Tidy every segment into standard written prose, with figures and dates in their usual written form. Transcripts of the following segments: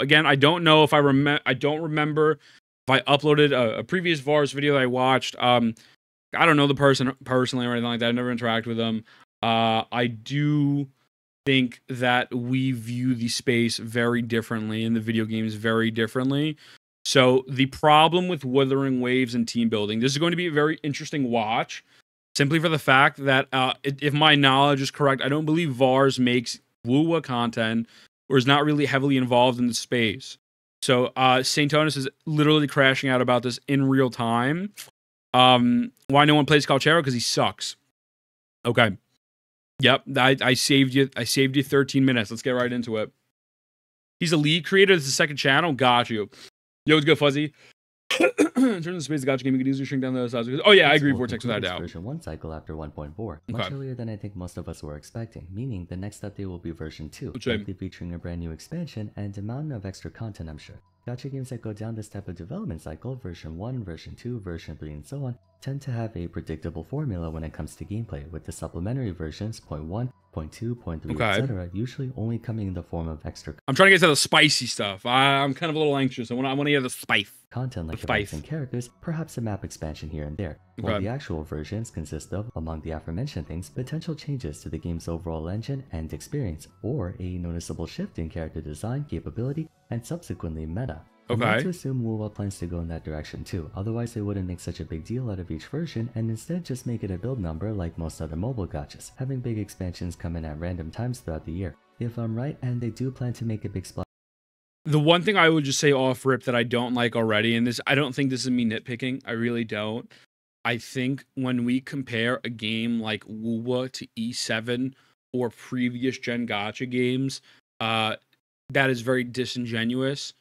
Again, I don't know if I don't remember if I uploaded a previous Vars video that I watched. I don't know the person personally or anything like that. I've never interacted with them. I do think that we view the space very differently and the video games very differently. So the problem with Wuthering Waves and team building, this is going to be a very interesting watch, simply for the fact that if my knowledge is correct, I don't believe Vars makes WUWA content or is not really heavily involved in the space. So St. Tonus is literally crashing out about this in real time. Why no one plays Calchero? Because he sucks. Okay. Yep, I saved you. I saved you 13 minutes. Let's get right into it. He's a lead creator. This is the second channel. Got you. Yo, what's good, Fuzzy? In terms of space, the gacha game, you could easily shrink down the size. Oh yeah, I agree, Vortex, without a doubt. Version 1 cycle after 1.4, much earlier than I think most of us were expecting, meaning the next update will be version 2, likely featuring a brand new expansion and a mountain of extra content, I'm sure. Gacha games that go down this type of development cycle, version 1, version 2, version 3, and so on, tend to have a predictable formula when it comes to gameplay, with the supplementary versions, 0.1, 0.2, 0.3, etc., usually only coming in the form of extra. I'm trying to get to the spicy stuff. I'm kind of a little anxious. I want to hear the spice. Content like events and characters, perhaps a map expansion here and there, while the actual versions consist of, among the aforementioned things, potential changes to the game's overall engine and experience, or a noticeable shift in character design, capability, and subsequently meta. I'm going to assume WUWA plans to go in that direction too, otherwise they wouldn't make such a big deal out of each version and instead just make it a build number like most other mobile gachas, having big expansions come in at random times throughout the year. If I'm right, and they do plan to make a big splash. The one thing I would just say off rip that I don't like already, and this, I don't think this is me nitpicking, I really don't. I think when we compare a game like WUWA to E7 or previous gen gacha games, that is very disingenuous.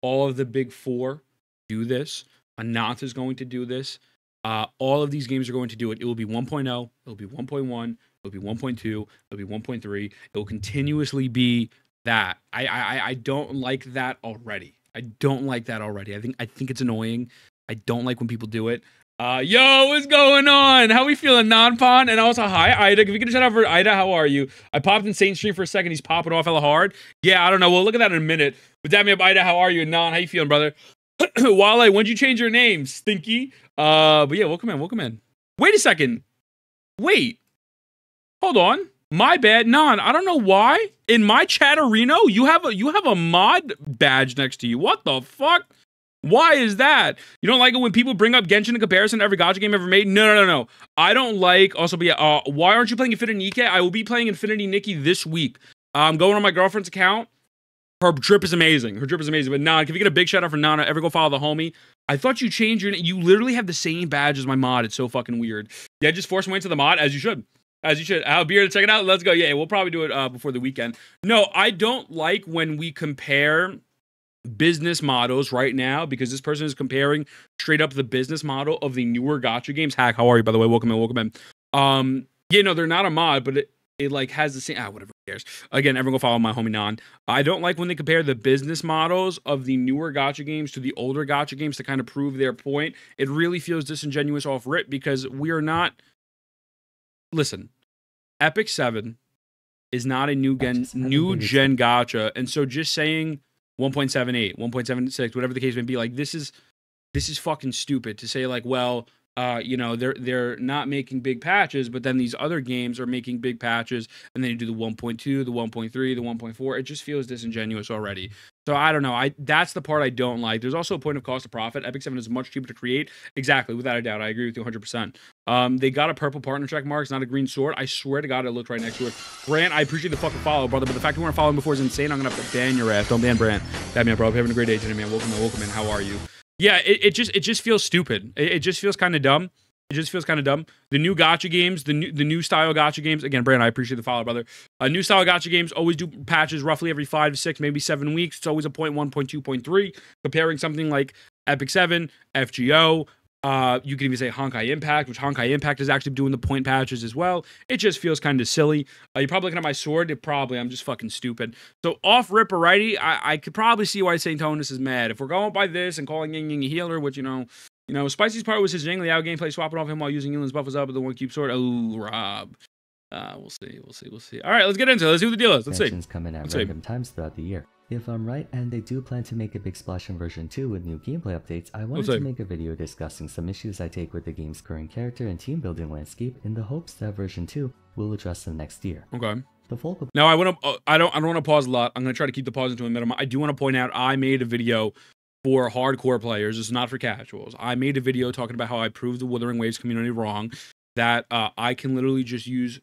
All of the big four do this. Anant is going to do this. All of these games are going to do it. It will be 1.0, it will be 1.1, it will be 1.2, it will be 1.3. It will continuously be that. I don't like that already. I don't like that already. I think it's annoying. I don't like when people do it. Yo, what's going on? How we feeling, Non-Pon? And also, hi, Ida. If you can shout out for Ida, how are you? I popped in Saint Street for a second. He's popping off hella hard. Yeah, I don't know. We'll look at that in a minute. But damn me up, Ida, how are you? Non, how you feeling, brother? Wale, when'd you change your name? Stinky. But yeah, welcome in, welcome in. Wait a second. Wait. Hold on. My bad. Non, I don't know why. In my Chatterino, you have a mod badge next to you. What the fuck? Why is that? You don't like it when people bring up Genshin in comparison to every gacha game ever made? No. I don't like, also, but yeah, why aren't you playing Infinity Nikki? I will be playing Infinity Nikki this week. I'm going on my girlfriend's account. Her drip is amazing. Her drip is amazing. But Nana, can we get a big shout out for Nana? Ever go follow the homie? I thought you changed your name. You literally have the same badge as my mod. It's so fucking weird. Yeah, just force my way into the mod, as you should. As you should. I'll be here to check it out. Let's go. Yeah, we'll probably do it before the weekend. No, I don't like when we compare business models right now, because this person is comparing straight up the business model of the newer gacha games. Hack, how are you, by the way? Welcome in. Yeah, no, they're not a mod, but it like has the same, whatever, who cares. Again, everyone go follow my homie Non. I don't like when they compare the business models of the newer gacha games to the older gacha games to kind of prove their point. It really feels disingenuous off rip, because we are not, listen, Epic 7 is not a new gen gacha, and so just saying 1.78, 1.76, whatever the case may be, like, this is fucking stupid to say, like, well, you know, they're not making big patches, but then these other games are making big patches, and then you do the 1.2, the 1.3, the 1.4. It just feels disingenuous already. So I don't know. That's the part I don't like. There's also a point of cost of profit. Epic 7 is much cheaper to create. Exactly, without a doubt. I agree with you 100%. They got a purple partner check mark. It's not a green sword. I swear to God, it looked right next to it. Brant, I appreciate the fucking follow, brother, but the fact you weren't following before is insane. I'm gonna have to ban your ass. Don't ban Brant. That man, bro. Hope you're having a great day today, man. Welcome in. How are you? Yeah, it just feels stupid. It just feels kind of dumb. It just feels kind of dumb. The new gacha games, the new style gacha games. Again, Brandon, I appreciate the follow, brother. New style gacha games always do patches roughly every 5 to 6, maybe 7 weeks. It's always a 0.1, 0.2, 0.3. Comparing something like Epic 7, FGO. You can even say Honkai Impact, which Honkai Impact is actually doing the point patches as well. It just feels kind of silly. You're probably looking at my sword. I'm just fucking stupid. So off rip alrighty, I could probably see why St. Tonus is mad. If we're going by this and calling Ying Ying a healer, which, you know, Spicy's part was his Jing Liao gameplay, swapping off him while using Yinglin's buffers up with the one cube sword. Oh, Rob. We'll see. All right, let's get into it. Let's see what the deal is. Let's see. Come in at random times throughout the year. If I'm right and they do plan to make a big splash in version 2 with new gameplay updates, I wanted to make a video discussing some issues I take with the game's current character and team building landscape in the hopes that version 2 will address them next year. Okay. The folk of now I don't want to pause a lot. I'm going to try to keep the pause into a minimum. I do want to point out I made a video for hardcore players. It's not for casuals. I made a video talking about how I proved the Wuthering Waves community wrong, that I can literally just use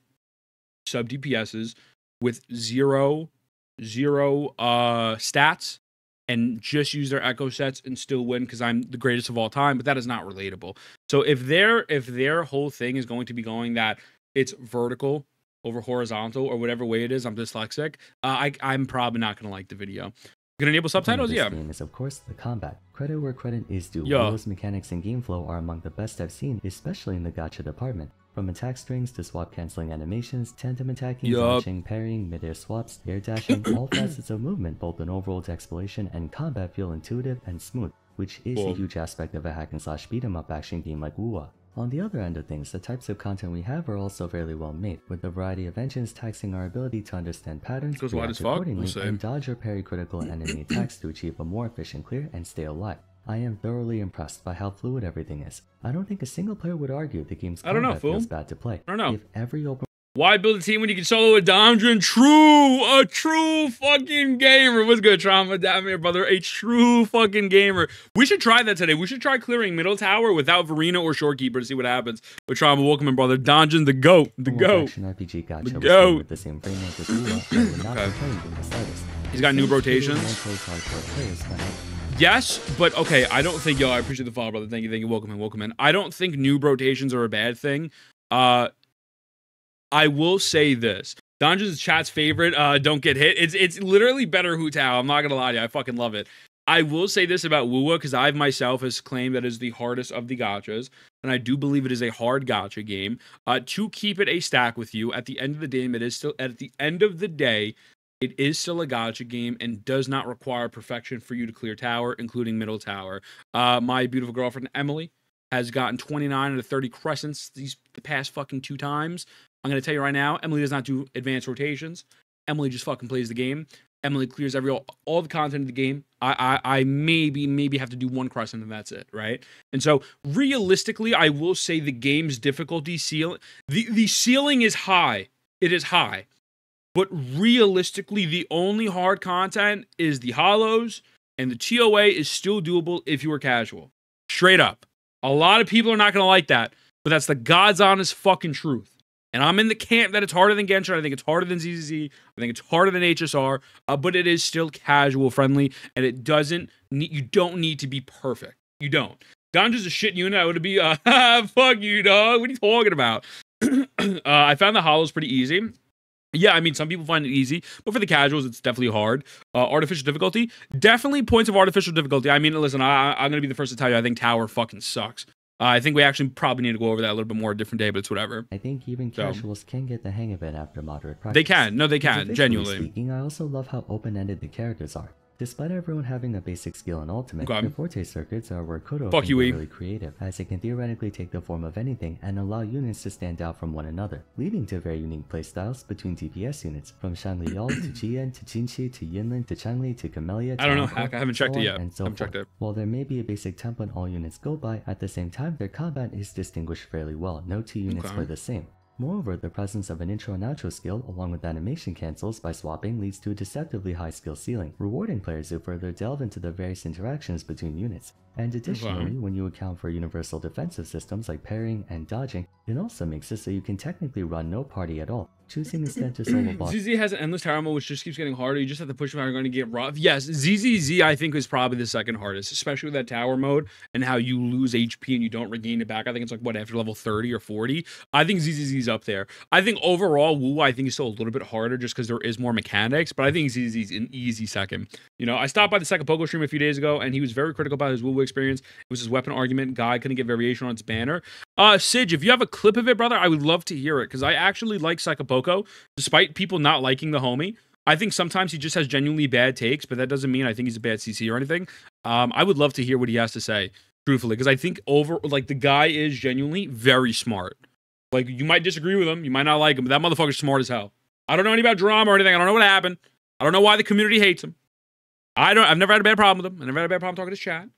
sub DPSs with zero stats and just use their echo sets and still win because I'm the greatest of all time, but that is not relatable. So if their whole thing is going to be going that it's vertical over horizontal or whatever way it is, I'm dyslexic, I'm probably not going to like the video. Gonna enable subtitles? this Yeah. game is of course the combat. Credit where credit is due. Yeah. Those mechanics and game flow are among the best I've seen, especially in the gacha department. From attack strings to swap cancelling animations, tandem attacking, dodging, parrying, mid-air swaps, air dashing, all facets of movement, both in overworld exploration and combat feel intuitive and smooth, which is a huge aspect of a hack and slash beat 'em up action game like Wuwa. On the other end of things, the types of content we have are also fairly well made, with a variety of engines taxing our ability to understand patterns, react accordingly, and dodge or parry critical enemy attacks to achieve a more efficient clear and stay alive. I am thoroughly impressed by how fluid everything is. I don't think a single player would argue the game's combat feels bad to play. I don't know. If every open Why build a team when you can solo a Domdrin? A true fucking gamer. What's good, Trauma? Damn here, brother. A true fucking gamer. We should try that today. We should try clearing middle tower without Varina or Shorekeeper to see what happens. But Trauma, welcome in, brother. Domdrin, the GOAT. The GOAT. Action RPG gacha the GOAT. With the same framework as Wuwa, I would not return in the slightest. He's got new rotations. Yes, but okay, I don't think, I appreciate the follow, brother. Thank you. Welcome in. I don't think noob rotations are a bad thing. I will say this. Donjan's chat's favorite, don't get hit. It's literally better Hu Tao. I'm not gonna lie to you. I fucking love it. I will say this about Wuwa, because I myself has claimed that it is the hardest of the gachas, and I do believe it is a hard gacha game. To keep it a stack with you, at the end of the day, it is still a gacha game and does not require perfection for you to clear tower, including middle tower. My beautiful girlfriend, Emily, has gotten 29 out of 30 crescents the past fucking 2 times. I'm going to tell you right now, Emily does not do advanced rotations. Emily just fucking plays the game. Emily clears all the content of the game. I maybe have to do 1 crescent and that's it, right? And so realistically, I will say the game's difficulty ceiling, the ceiling is high. It is high. But realistically, the only hard content is the hollows, and the TOA is still doable if you are casual. Straight up. A lot of people are not going to like that, but that's the God's honest fucking truth. And I'm in the camp that it's harder than Genshin. I think it's harder than ZZZ. I think it's harder than HSR, but it is still casual friendly, and you don't need to be perfect. You don't. Donja's a shit unit. I would be, fuck you, dog. What are you talking about? I found the hollows pretty easy. Yeah, I mean, some people find it easy, but for the casuals, it's definitely hard. Artificial difficulty, definitely points of artificial difficulty. I mean, listen, I'm going to be the first to tell you, I think tower fucking sucks. I think we actually probably need to go over that a little bit more a different day, but it's whatever. I think even casuals can get the hang of it after moderate practice. They can. No, they can, genuinely. Speaking, I also love how open-ended the characters are. Despite everyone having a basic skill in Ultimate, the Forte circuits are where Kodo can be really creative, as it can theoretically take the form of anything and allow units to stand out from one another, leading to very unique playstyles between DPS units, from Shangli Yal to Jian to Jinchi to Yinlin to Changli to Camellia to I don't know, I haven't checked it yet. And so forth. While there may be a basic template all units go by, at the same time their combat is distinguished fairly well. No 2 units play the same. Moreover, the presence of an intro and outro skill along with animation cancels by swapping leads to a deceptively high skill ceiling, rewarding players who further delve into the various interactions between units. And additionally, when you account for universal defensive systems like parrying and dodging, it also makes it so you can technically run no party at all, choosing instead to solo boss. ZZ has an endless tower mode which just keeps getting harder. You just have to push them how you're going to get rough. Yes, ZZZ I think is probably the second hardest, especially with that tower mode and how you lose HP and you don't regain it back. I think it's like, what, after level 30 or 40? I think ZZZ's up there. I think overall, Wu, I think is still a little bit harder just because there is more mechanics, but I think ZZZ's an easy second. You know, I stopped by the second Pogo stream a few days ago and he was very critical about his Wu experience. It was his weapon argument. Guy couldn't get variation on its banner. Sidge, if you have a clip of it, brother, I would love to hear it because I actually like Psychopoko, despite people not liking the homie. I think sometimes he just has genuinely bad takes, but that doesn't mean I think he's a bad CC or anything. I would love to hear what he has to say, truthfully, because I think the guy is genuinely very smart. Like, you might disagree with him, you might not like him, but that motherfucker's smart as hell. I don't know anything about drama or anything. I don't know what happened. I don't know why the community hates him. I've never had a bad problem with him. I never had a bad problem talking to chat.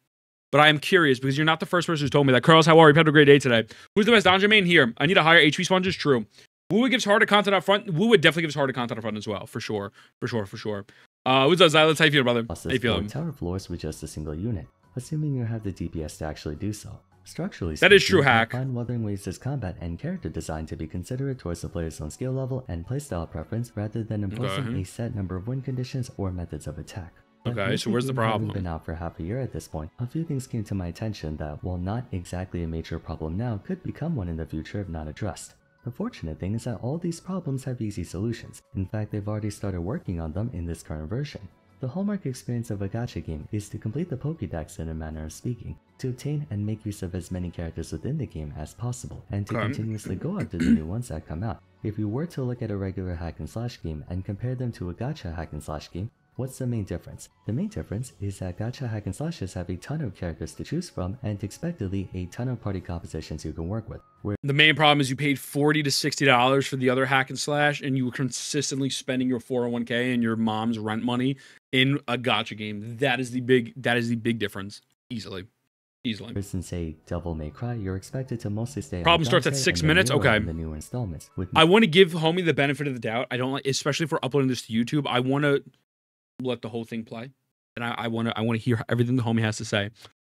But I am curious because you're not the first person who's told me that. Carlos, how are you? Had a great day today. Who's the best dungeon main here? I need a higher HP sponges. True. Woo gives harder content up front. Woo would definitely gives harder content up front as well, for sure. What's up, Xylus? How you feeling, brother? How you feeling? Tower floors with just a single unit, assuming you have the DPS to actually do so. Structurally that is true, Hack. I find Wuthering Waves' combat and character design to be considerate towards the player's own skill level and playstyle preference rather than imposing a set number of win conditions or methods of attack. Okay, so where's the problem? Having been out for half a year at this point, a few things came to my attention that, while not exactly a major problem now, could become one in the future if not addressed. The fortunate thing is that all these problems have easy solutions. In fact, they've already started working on them in this current version. The hallmark experience of a gacha game is to complete the Pokédex in a manner of speaking, to obtain and make use of as many characters within the game as possible, and to continuously go after the new ones that come out. If you were to look at a regular hack and slash game and compare them to a gacha hack and slash game, what's the main difference? The main difference is that gacha hack and slashes have a ton of characters to choose from and expectedly a ton of party compositions you can work with. The main problem is you paid $40 to $60 for the other hack and slash, and you were consistently spending your 401k and your mom's rent money in a gacha game. That is the big difference. Easily. Since say Devil May Cry, you're expected to mostly stay. Problem starts at 6 minutes. Okay. The new installments. I want to give homie the benefit of the doubt. I don't like, especially for uploading this to YouTube. I want to let the whole thing play, and I want to hear everything the homie has to say.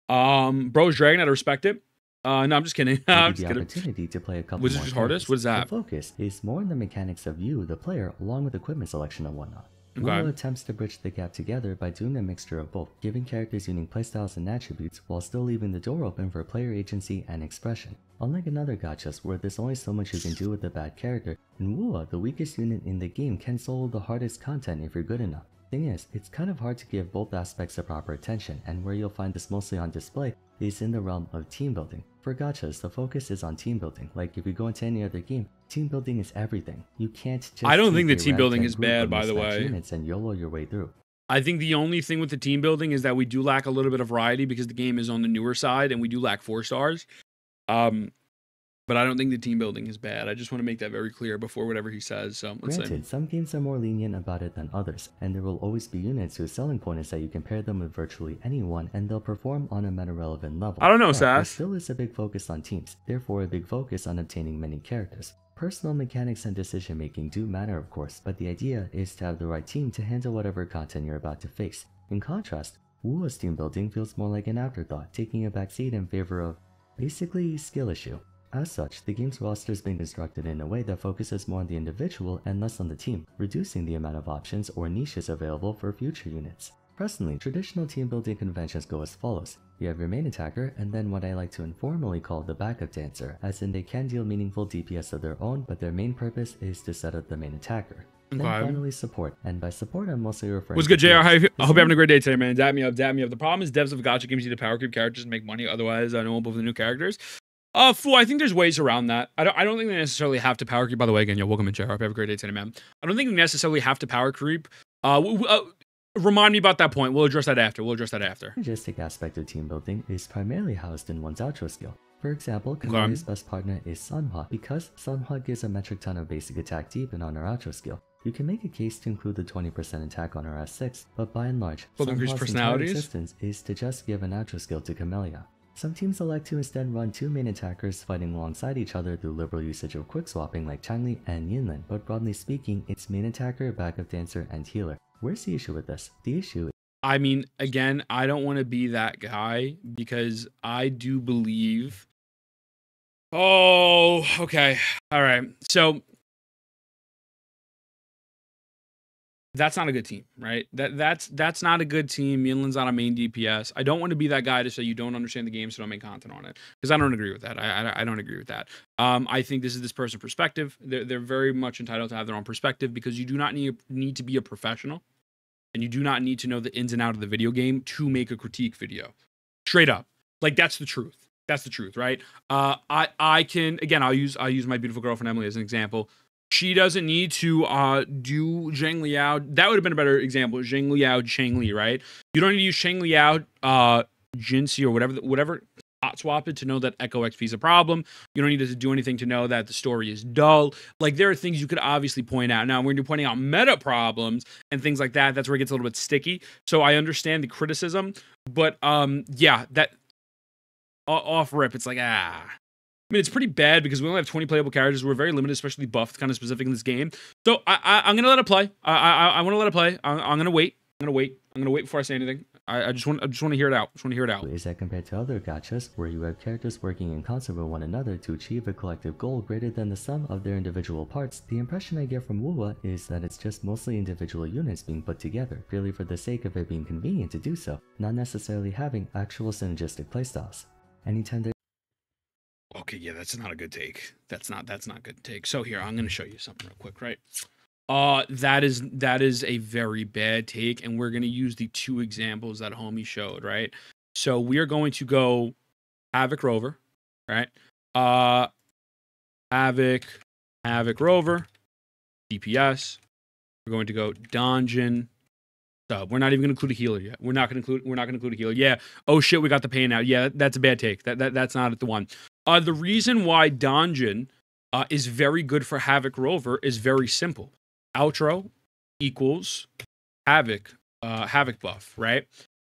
Bro's dragging. I respect it. No, I'm just kidding. I'm just kidding. Opportunity to play a couple Wizard's more hardest. What is that? The focus is more on the mechanics of you, the player, along with equipment selection and whatnot. Willow attempts to bridge the gap together by doing a mixture of both, giving characters unique playstyles and attributes while still leaving the door open for player agency and expression. Unlike in other gachas where there's only so much you can do with a bad character, in Wuwa, the weakest unit in the game can solo the hardest content if you're good enough. Thing is, it's kind of hard to give both aspects the proper attention, and where you'll find this mostly on display is in the realm of team building. For gachas, the focus is on team building. Like if you go into any other game, team building is everything. You can't just I don't think the team building is bad, by the way. Units and YOLO your way through. I think the only thing with the team building is that we do lack a little bit of variety because the game is on the newer side and we do lack 4 stars. But I don't think the team building is bad. I just want to make that very clear before whatever he says. So Granted, some games are more lenient about it than others, and there will always be units whose selling point is that you can pair them with virtually anyone and they'll perform on a meta-relevant level. I don't know, Sass. There still is a big focus on teams, therefore a big focus on obtaining many characters. Personal mechanics and decision making do matter of course, but the idea is to have the right team to handle whatever content you're about to face. In contrast, Wuwa's team building feels more like an afterthought, taking a backseat in favor of, basically, skill issue. As such, the game's roster is being constructed in a way that focuses more on the individual and less on the team, reducing the amount of options or niches available for future units. Presently, traditional team building conventions go as follows. You have your main attacker, and then what I like to informally call the backup dancer, as in they can deal meaningful DPS of their own, but their main purpose is to set up the main attacker. Then finally support, and by support I'm mostly referring What's good, JR? I hope you're having a great day today, man. Dap me up. The problem is devs of gacha games need to power creep characters and make money, otherwise I won't move the new characters. Fool, I think there's ways around that. I don't think they necessarily have to power creep. By the way, again, yo, welcome in, JR. Hope you have a great day today, man. I don't think they necessarily have to power creep. Remind me about that point. We'll address that after. The synergistic aspect of team building is primarily housed in one's outro skill. For example, Kanari's best partner is Sunhwa, because Sunhwa gives a metric ton of basic attack deep and on her outro skill. You can make a case to include the 20% attack on her S6, but by and large, Sunhwa's entire existence is to just give an outro skill to Camellia. Some teams elect to instead run 2 main attackers fighting alongside each other through liberal usage of quick swapping like Changli and Yinlin, but broadly speaking, it's main attacker, backup dancer, and healer. Where's the issue with this? The issue is, I mean, again, I don't want to be that guy because I do believe... Oh, okay. All right. So that's not a good team, right? That's not a good team. Yinlin's not a main DPS. I don't want to be that guy to say you don't understand the game, so don't make content on it, because I don't agree with that. I don't agree with that. I think this is this person's perspective. They're very much entitled to have their own perspective, because you do not need to be a professional, and you do not need to know the ins and out of the video game to make a critique video. Straight up, like that's the truth. That's the truth, right? I can, again, I'll use my beautiful girlfriend Emily as an example. She doesn't need to do Zhang Liao. That would have been a better example. Zhang Liao, Chang Li, right? You don't need to use Zhang Liao, Jinxie, or whatever. hot swap it to know that Echo XP is a problem. You don't need to do anything to know that the story is dull. Like, there are things you could obviously point out. Now, when you're pointing out meta problems and things like that, that's where it gets a little bit sticky. So I understand the criticism, but yeah, that off rip, it's like, I mean, it's pretty bad because we only have 20 playable characters. We're very limited, especially buffed, kind of specific in this game. So I'm gonna let it play. I want to let it play. I'm gonna wait. I'm gonna wait before I say anything. I just want to hear it out. Is that compared to other gachas, where you have characters working in concert with one another to achieve a collective goal greater than the sum of their individual parts, the impression I get from Wuwa is that it's just mostly individual units being put together, purely for the sake of it being convenient to do so, not necessarily having actual synergistic playstyles. Anytime there. Okay, yeah, that's not a good take. That's not a good take. So here, I'm gonna show you something real quick, right? That is a very bad take, and we're gonna use the two examples that homie showed, right? So we are going to go Havoc Rover, right? Havoc Rover, DPS. We're going to go Dungeon. We're not even gonna include a healer yet. We're not gonna include a healer. Yeah. Oh shit, we got the pain out. Yeah, that's a bad take. That's not the one. The reason why Donjon is very good for Havoc Rover is very simple. Outro equals Havoc buff, right?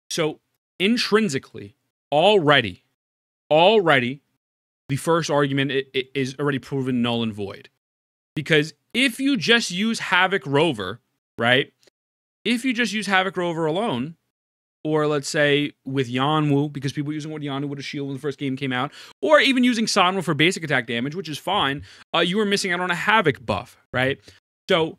So intrinsically, already, the first argument is already proven null and void. Because if you just use Havoc Rover, right? If you just use Havoc Rover alone, or let's say with Yanwu, because people using Yanwu with a shield when the first game came out, or even using Sanwo for basic attack damage, which is fine, you were missing out on a Havoc buff, right? So,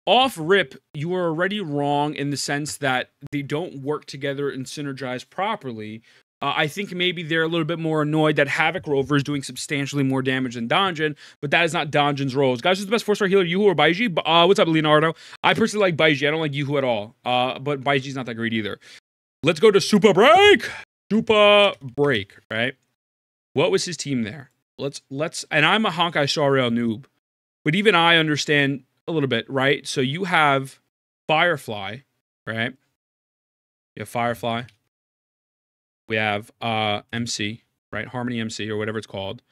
off rip, you are already wrong in the sense that they don't work together and synergize properly. I think maybe they're a little bit more annoyed that Havoc Rover is doing substantially more damage than Donjon, but that is not Donjon's roles. Guys, who's the best 4-star healer, Yuhu or Baiji? What's up, Leonardo? I personally like Baiji. I don't like Yuhu at all, but Baiji's not that great either. Let's go to Super Break. Right? What was his team there? Let's. And I'm a Honkai Star Rail noob, but even I understand a little bit, right? So you have Firefly, right? You have Firefly. We have MC, right? Harmony MC or whatever it's called.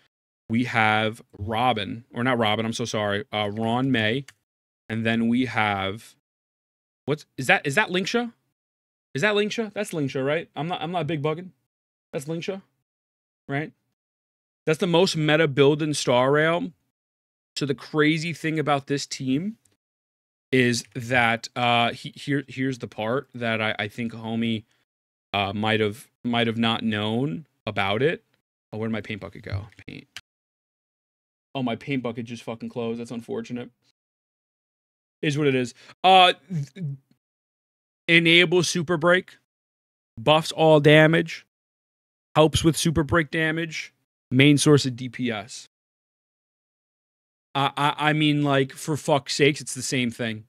We have Robin, or not Robin. I'm so sorry. Ron May, and then we have is that Linksha? Is that Linksha? That's Linksha, right? I'm not big bugging. That's Linksha, right? That's the most meta build in Star Rail. So the crazy thing about this team is that here's the part that I think homie might have not known about it. Oh, where did my paint bucket go? Paint. Oh, my paint bucket just fucking closed. That's unfortunate. Is what it is. Enable Super Break, buffs all damage, helps with Super Break damage, main source of DPS. I mean, like, for fuck's sakes, it's the same thing.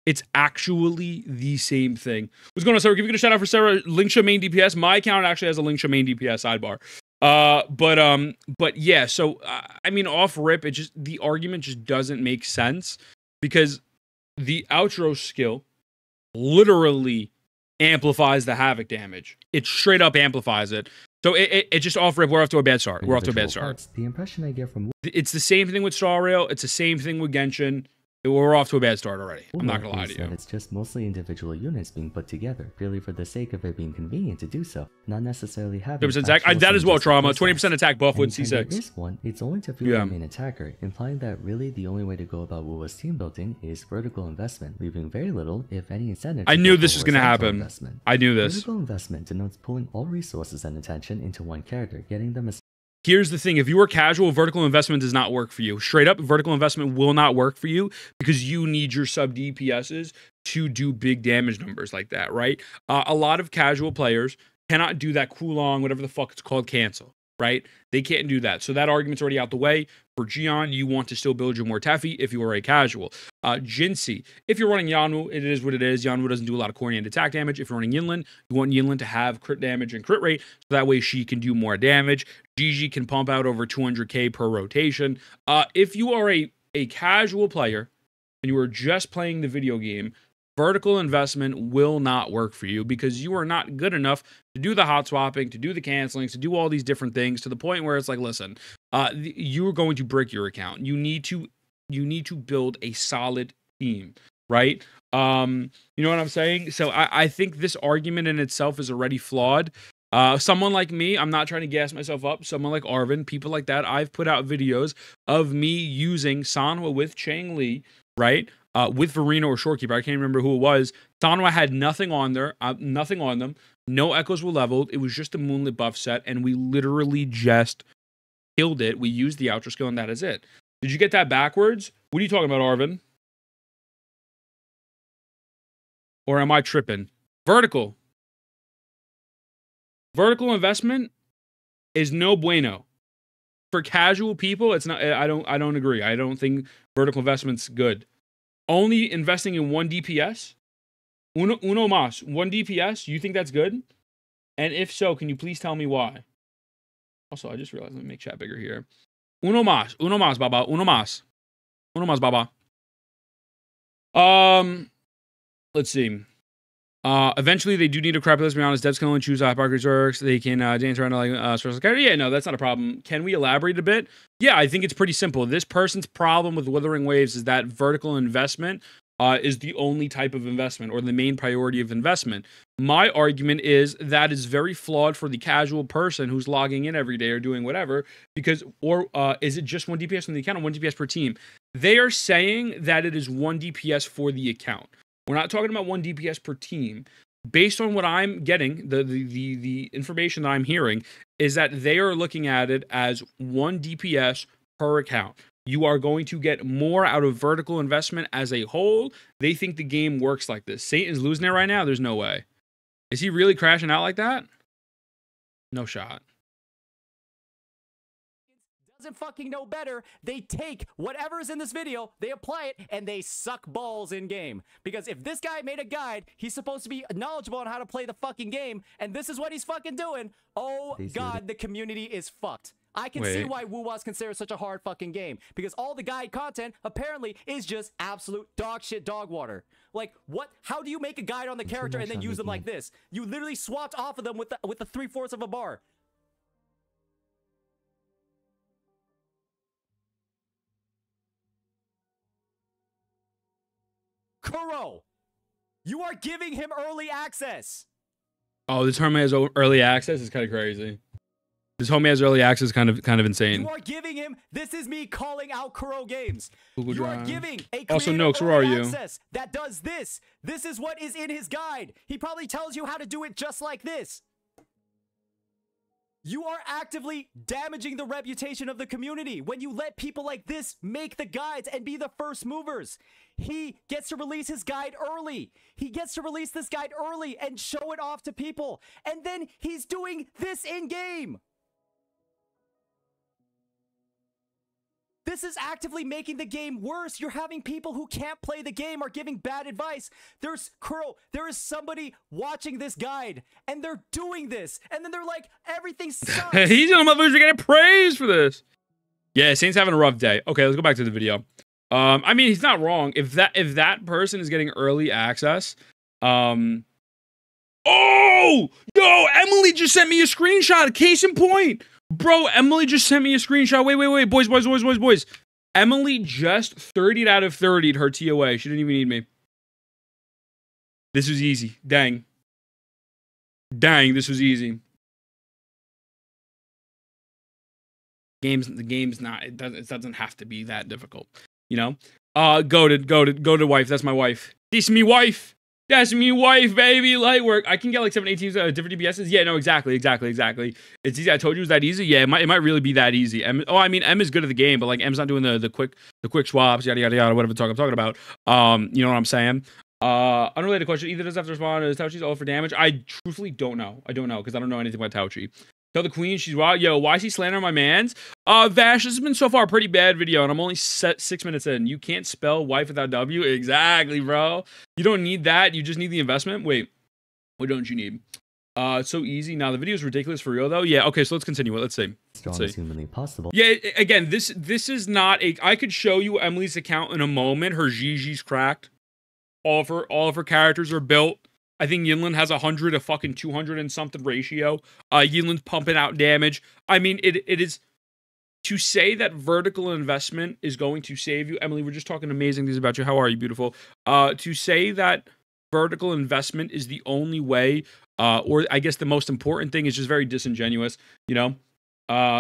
It's actually the same thing. What's going on, Sarah? Give you a shout out for Sarah. Linksha main DPS. My account actually has a Linksha main DPS sidebar. But yeah. So I mean, off rip, the argument just doesn't make sense because the outro skill literally amplifies the Havoc damage. It straight up amplifies it. So it just off rip. We're off to a bad start. The impression I get from it's the same thing with Star Rail. It's the same thing with Genshin. We're off to a bad start already. I'm not gonna lie to you. It's just mostly individual units being put together, purely for the sake of it being convenient to do so, not necessarily having. That is well trauma. 20% attack buff with C6. There is one. It's only to fuel the main attacker, implying that really the only way to go about Wuwa's team building is vertical investment, leaving very little, if any, incentive. I knew this was gonna happen. I knew this. Vertical investment denotes pulling all resources and attention into one character, getting them. Here's the thing. If you are casual, vertical investment does not work for you. Straight up, vertical investment will not work for you because you need your sub DPSs to do big damage numbers like that, right? A lot of casual players cannot do that Kulong, whatever the fuck it's called, cancel, right? They can't do that. So that argument's already out the way. For Gion, you want to still build your Mortefi if you are a casual. Jinsi, if you're running Yanwu, it is what it is. Yanwu doesn't do a lot of core and attack damage. If you're running Yinlin, you want Yinlin to have crit damage and crit rate, so that way she can do more damage. Gigi can pump out over 200k per rotation. If you are a casual player and you are just playing the video game, vertical investment will not work for you because you are not good enough to do the hot swapping, to do the cancelings, to do all these different things to the point where it's like, listen, you're going to break your account. You need to build a solid team, right? You know what I'm saying? So I think this argument in itself is already flawed. Someone like me, I'm not trying to gas myself up. Someone like Arvin, people like that, I've put out videos of me using Sanhua with Chang Li, right? With Verino or Shorekeeper, I can't remember who it was. Sanhua had nothing on there, nothing on them. No echoes were leveled. It was just a Moonlit buff set, and we literally just killed it. We used the Ultra skill, and that is it. Did you get that backwards? What are you talking about, Arvin? Or am I tripping? Vertical investment is no bueno. For casual people, it's not. I don't agree. I don't think vertical investment's good. Only investing in 1 DPS? Uno mas. 1 DPS? You think that's good? And if so, can you please tell me why? Also, I just realized, let me make chat bigger here. Uno mas, baba. Uno mas, baba. Let's see. Eventually, they do need a crap. Let's be honest. Devs can only choose hypocrites works. They can dance around like special character. Yeah, no, that's not a problem. Can we elaborate a bit? Yeah, I think it's pretty simple. This person's problem with Wuthering Waves is that vertical investment is the only type of investment or the main priority of investment. My argument is that is very flawed for the casual person who's logging in every day or doing whatever, because, or is it just 1 DPS on the account or 1 DPS per team? They are saying that it is 1 DPS for the account. We're not talking about 1 DPS per team. Based on what I'm getting, the information that I'm hearing is that they are looking at it as 1 DPS per account. You are going to get more out of vertical investment as a whole. They think the game works like this. Satan's losing it right now. There's no way. Is he really crashing out like that? No shot. Doesn't fucking know better. They take whatever is in this video, they apply it, and they suck balls in game. Because if this guy made a guide, he's supposed to be knowledgeable on how to play the fucking game, and this is what he's fucking doing. Oh god, the community is fucked. I can see why Wuwa is considered such a hard fucking game, because all the guide content apparently is just absolute dog shit dog water. Like, what? How do you make a guide on the character and then use them like this? You literally swapped off of them with the 3/4 of a bar. Kuro, you are giving him early access. Oh, this homie has early access? It's kind of crazy. This homie has early access, kind of insane. You are giving him. This is me calling out Kuro Games. Google you Drive. are giving a also, Nox, where are you? access that does this. This is what is in his guide. He probably tells you how to do it just like this. You are actively damaging the reputation of the community when you let people like this make the guides and be the first movers. He gets to release his guide early. He gets to release this guide early and show it off to people. And then he's doing this in-game. This is actively making the game worse. You're having people who can't play the game are giving bad advice. There's Kuro. There is somebody watching this guide, and they're doing this, and then they're like, everything sucks. He's the motherfuckers are getting praised for this. Yeah, Saint's having a rough day. Okay, let's go back to the video. I mean, he's not wrong. If that person is getting early access, oh, yo, Emily just sent me a screenshot. Case in point. Bro, Emily just sent me a screenshot. Wait. Boys. Emily just 30'd out of 30'd her TOA. She didn't even need me. This was easy. Dang, this was easy. The game's not, it doesn't have to be that difficult. You know? Go to wife. That's my wife. This me wife. That's me wife, baby. Light work. I can get like 7, 8 teams different DPSs. Yeah, no, exactly. It's easy. I told you it was that easy. Yeah, it might really be that easy. I mean, M is good at the game, but like M's not doing the quick swaps, yada yada yada, whatever I'm talking about. You know what I'm saying? Unrelated question. Either does have to respond. Is Tauchi's all for damage? I truthfully don't know. I don't know because I don't know anything about Tauchi. Tell the queen she's wild. Yo, why is he slandering my mans? Vash, this has been so far a pretty bad video, and I'm only 6 minutes in. You can't spell wife without W? Exactly, bro. You don't need that. You just need the investment. Wait, what don't you need? It's so easy. Now, the video is ridiculous for real, though. Yeah, okay, so let's continue. Let's see. Strongest humanly possible. Yeah, again, this is not a... I could show you Emily's account in a moment. Her Gigi's cracked. All of her characters are built. I think Yinlin has 100, a fucking 200 and something ratio. Yinlin's pumping out damage. I mean, it is to say that vertical investment is going to save you. Emily, we're just talking amazing things about you. How are you, beautiful? To say that vertical investment is the only way, or I guess the most important thing, is just very disingenuous, you know?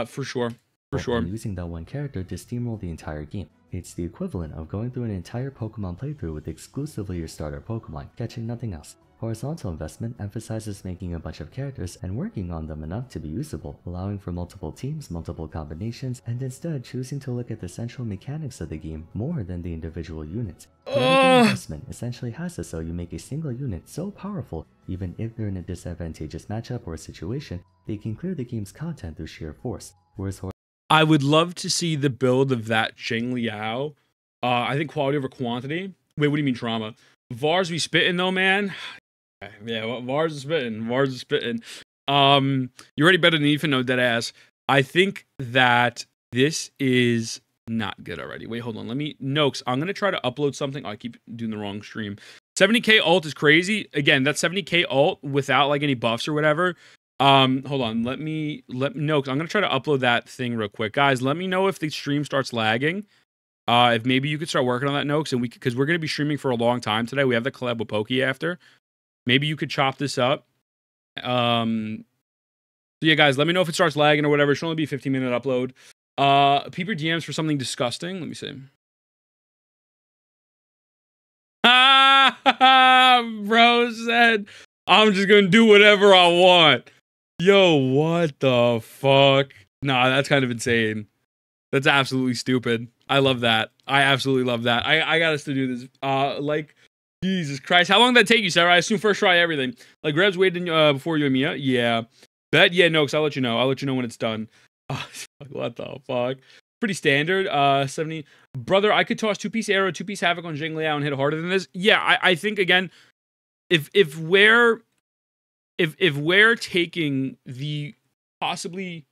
For sure. For sure. And using that one character to steamroll the entire game. It's the equivalent of going through an entire Pokemon playthrough with exclusively your starter Pokemon, catching nothing else. Horizontal investment emphasizes making a bunch of characters and working on them enough to be usable, allowing for multiple teams, multiple combinations, and instead choosing to look at the central mechanics of the game more than the individual units. Vertical investment essentially has it so you make a single unit so powerful, even if they're in a disadvantageous matchup or situation, they can clear the game's content through sheer force. Whereas I would love to see the build of that Zheng Liao. I think quality over quantity. Wait, what do you mean trauma? Vars be spitting though, man. Yeah, Vars is spitting. Vars is spitting. You're already better than Ethan, no dead ass. I think that this is not good already. Wait, hold on. Let me Noakes. I'm gonna try to upload something. Oh, I keep doing the wrong stream. 70k ult is crazy. Again, that's 70k ult without like any buffs or whatever. Hold on. Let Noakes. I'm gonna try to upload that thing real quick, guys. Let me know if the stream starts lagging. If maybe you could start working on that, Noakes, and because we're gonna be streaming for a long time today. We have the collab with Pokey after. Maybe you could chop this up. So yeah, guys, let me know if it starts lagging or whatever. It should only be a 15-minute upload. Peep DMs for something disgusting. Let me see. Bro said, I'm just gonna do whatever I want. Yo, what the fuck? Nah, that's kind of insane. That's absolutely stupid. I love that. I absolutely love that. I got us to do this. Like, Jesus Christ. How long did that take you, Sarah? I assume first try everything. Like, Greb's waiting before you and Mia? Yeah. Bet? Yeah, no, because I'll let you know. I'll let you know when it's done. What the fuck? Pretty standard. 70. Brother, I could toss 2-piece arrow, 2-piece havoc on Zheng Liao and hit harder than this. Yeah, I think, again, if we're taking the possibly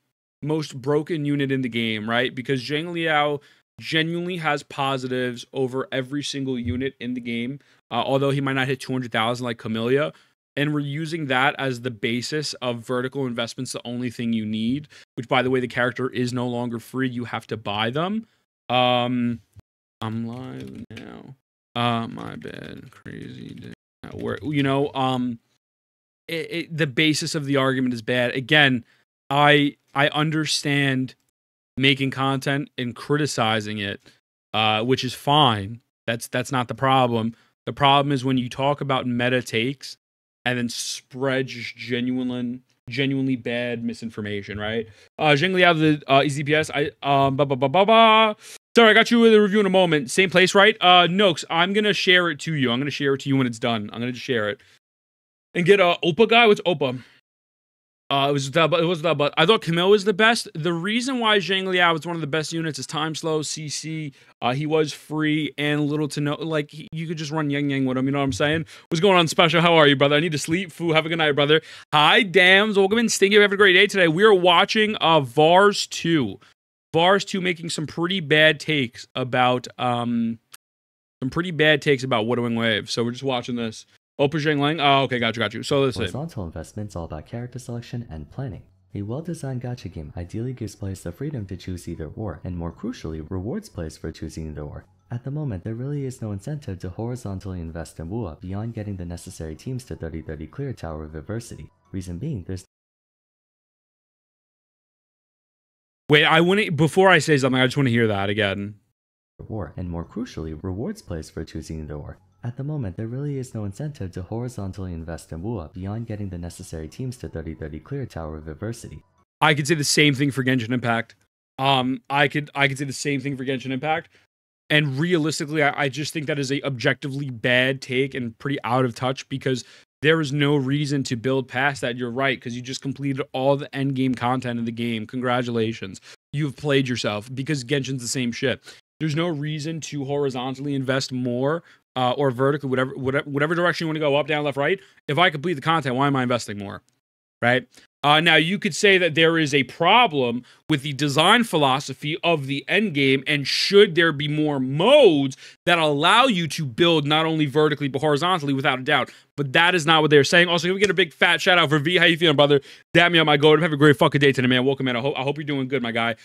most broken unit in the game, right? Because Zheng Liao genuinely has positives over every single unit in the game, although he might not hit 200,000 like Camellia. And we're using that as the basis of vertical investments, the only thing you need, which, by the way, the character is no longer free. You have to buy them. I'm live now. My bad. Crazy day. Where, you know, the basis of the argument is bad. Again, I understand making content and criticizing it, which is fine. That's not the problem. The problem is when you talk about meta takes and then spread just genuinely bad misinformation, right? Zheng Liao, the EZPS. Sorry, I got you with a review in a moment. Same place, right? Noakes, I'm gonna share it to you. I'm gonna share it to you when it's done. I'm gonna just share it and get Opa guy. What's Opa? It was that, but I thought Camille was the best. The reason why Zheng Liao was one of the best units is time slow, CC. He was free and little to no. Like, you could just run Yang with him. You know what I'm saying? What's going on, Special? How are you, brother? I need to sleep. Foo, have a good night, brother. Hi, Dams. Welcome in. Stinky. Have a great day today. We are watching Vars 2. Vars 2 making some pretty bad takes about Wuthering Waves. So we're just watching this. Opa Zhengling. Oh, okay, got you. So let's see. Horizontal investment is all about character selection and planning. A well-designed gacha game ideally gives players the freedom to choose either or, and more crucially, rewards players for choosing either or. At the moment, there really is no incentive to horizontally invest in WUA beyond getting the necessary teams to 30-30 clear Tower of Adversity. Reason being, there's Wait, before I say something, I just want to hear that again. Or, and more crucially, rewards players for choosing either or. At the moment, there really is no incentive to horizontally invest in WUA beyond getting the necessary teams to 30-30 clear Tower of Adversity. I could say the same thing for Genshin Impact. I could say the same thing for Genshin Impact. And realistically, I just think that is a objectively bad take and pretty out of touch, because there is no reason to build past that. You're right, because you just completed all the end game content in the game. Congratulations. You've played yourself, because Genshin's the same shit. There's no reason to horizontally invest more or vertically, whatever direction you want to go, up, down, left, right. If I complete the content, why am I investing more? right? Now, you could say that there is a problem with the design philosophy of the end game, and should there be more modes that allow you to build not only vertically but horizontally, without a doubt. But that is not what they're saying. Also, can we get a big fat shout out for V? How you feeling, brother? Damn me on my goat. Have a great fucking day today, man. Welcome, man. I hope you're doing good, my guy.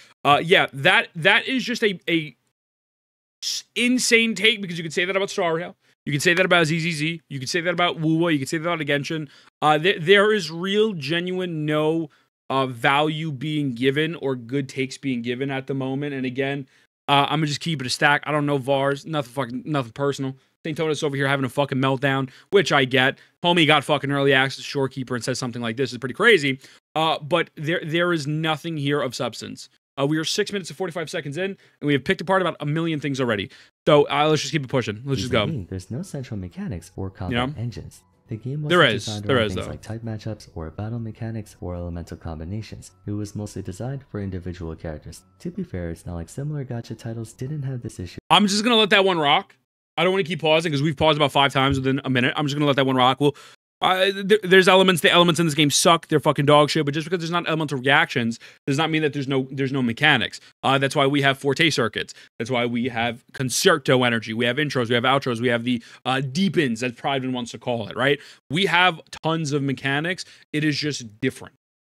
Yeah, that is just a insane take, because you could say that about Star Rail. You can say that about ZZZ. You can say that about Wuwa. You can say that about Genshin. There is real, genuine, no value being given or good takes being given at the moment. And again, I'm gonna just keep it a stack. I don't know VARs. Nothing personal. St. Tonis over here having a fucking meltdown, which I get. Homie got fucking early access to Shorekeeper and says something like this is pretty crazy. But there is nothing here of substance. We are 6 minutes and 45 seconds in, and we have picked apart about a million things already. So let's just keep it pushing. Let's just go. There's no central mechanics or combat engines. The game was designed around around things though. like type matchups or battle mechanics or elemental combinations. It was mostly designed for individual characters. To be fair, it's not like similar gacha titles didn't have this issue. I'm just gonna let that one rock. I don't want to keep pausing because we've paused about 5 times within a minute. I'm just gonna let that one rock. Well, there's elements. The elements in this game suck. They're fucking dog shit. But just because there's not elemental reactions does not mean that there's no mechanics. That's why we have Forte circuits. That's why we have concerto energy. We have intros. We have outros. We have the deepens, as Pryden wants to call it. Right? We have tons of mechanics. It is just different.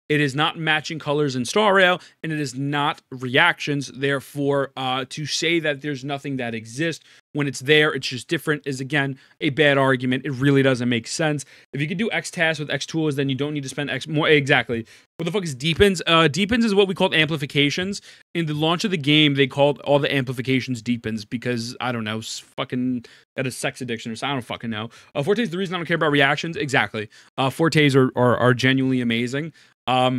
It is not matching colors in Star Rail, and it is not reactions. Therefore, to say that there's nothing that exists when it's there, it's just different, is again a bad argument. It really doesn't make sense. If you could do X tasks with X tools, then you don't need to spend X more. Exactly. What the fuck is deepens? Deepens is what we called amplifications. In the launch of the game, they called all the amplifications deepens because, I don't know, fucking at a sex addiction or something. I don't fucking know. Forte is the reason I don't care about reactions. Exactly. Fortes are genuinely amazing. I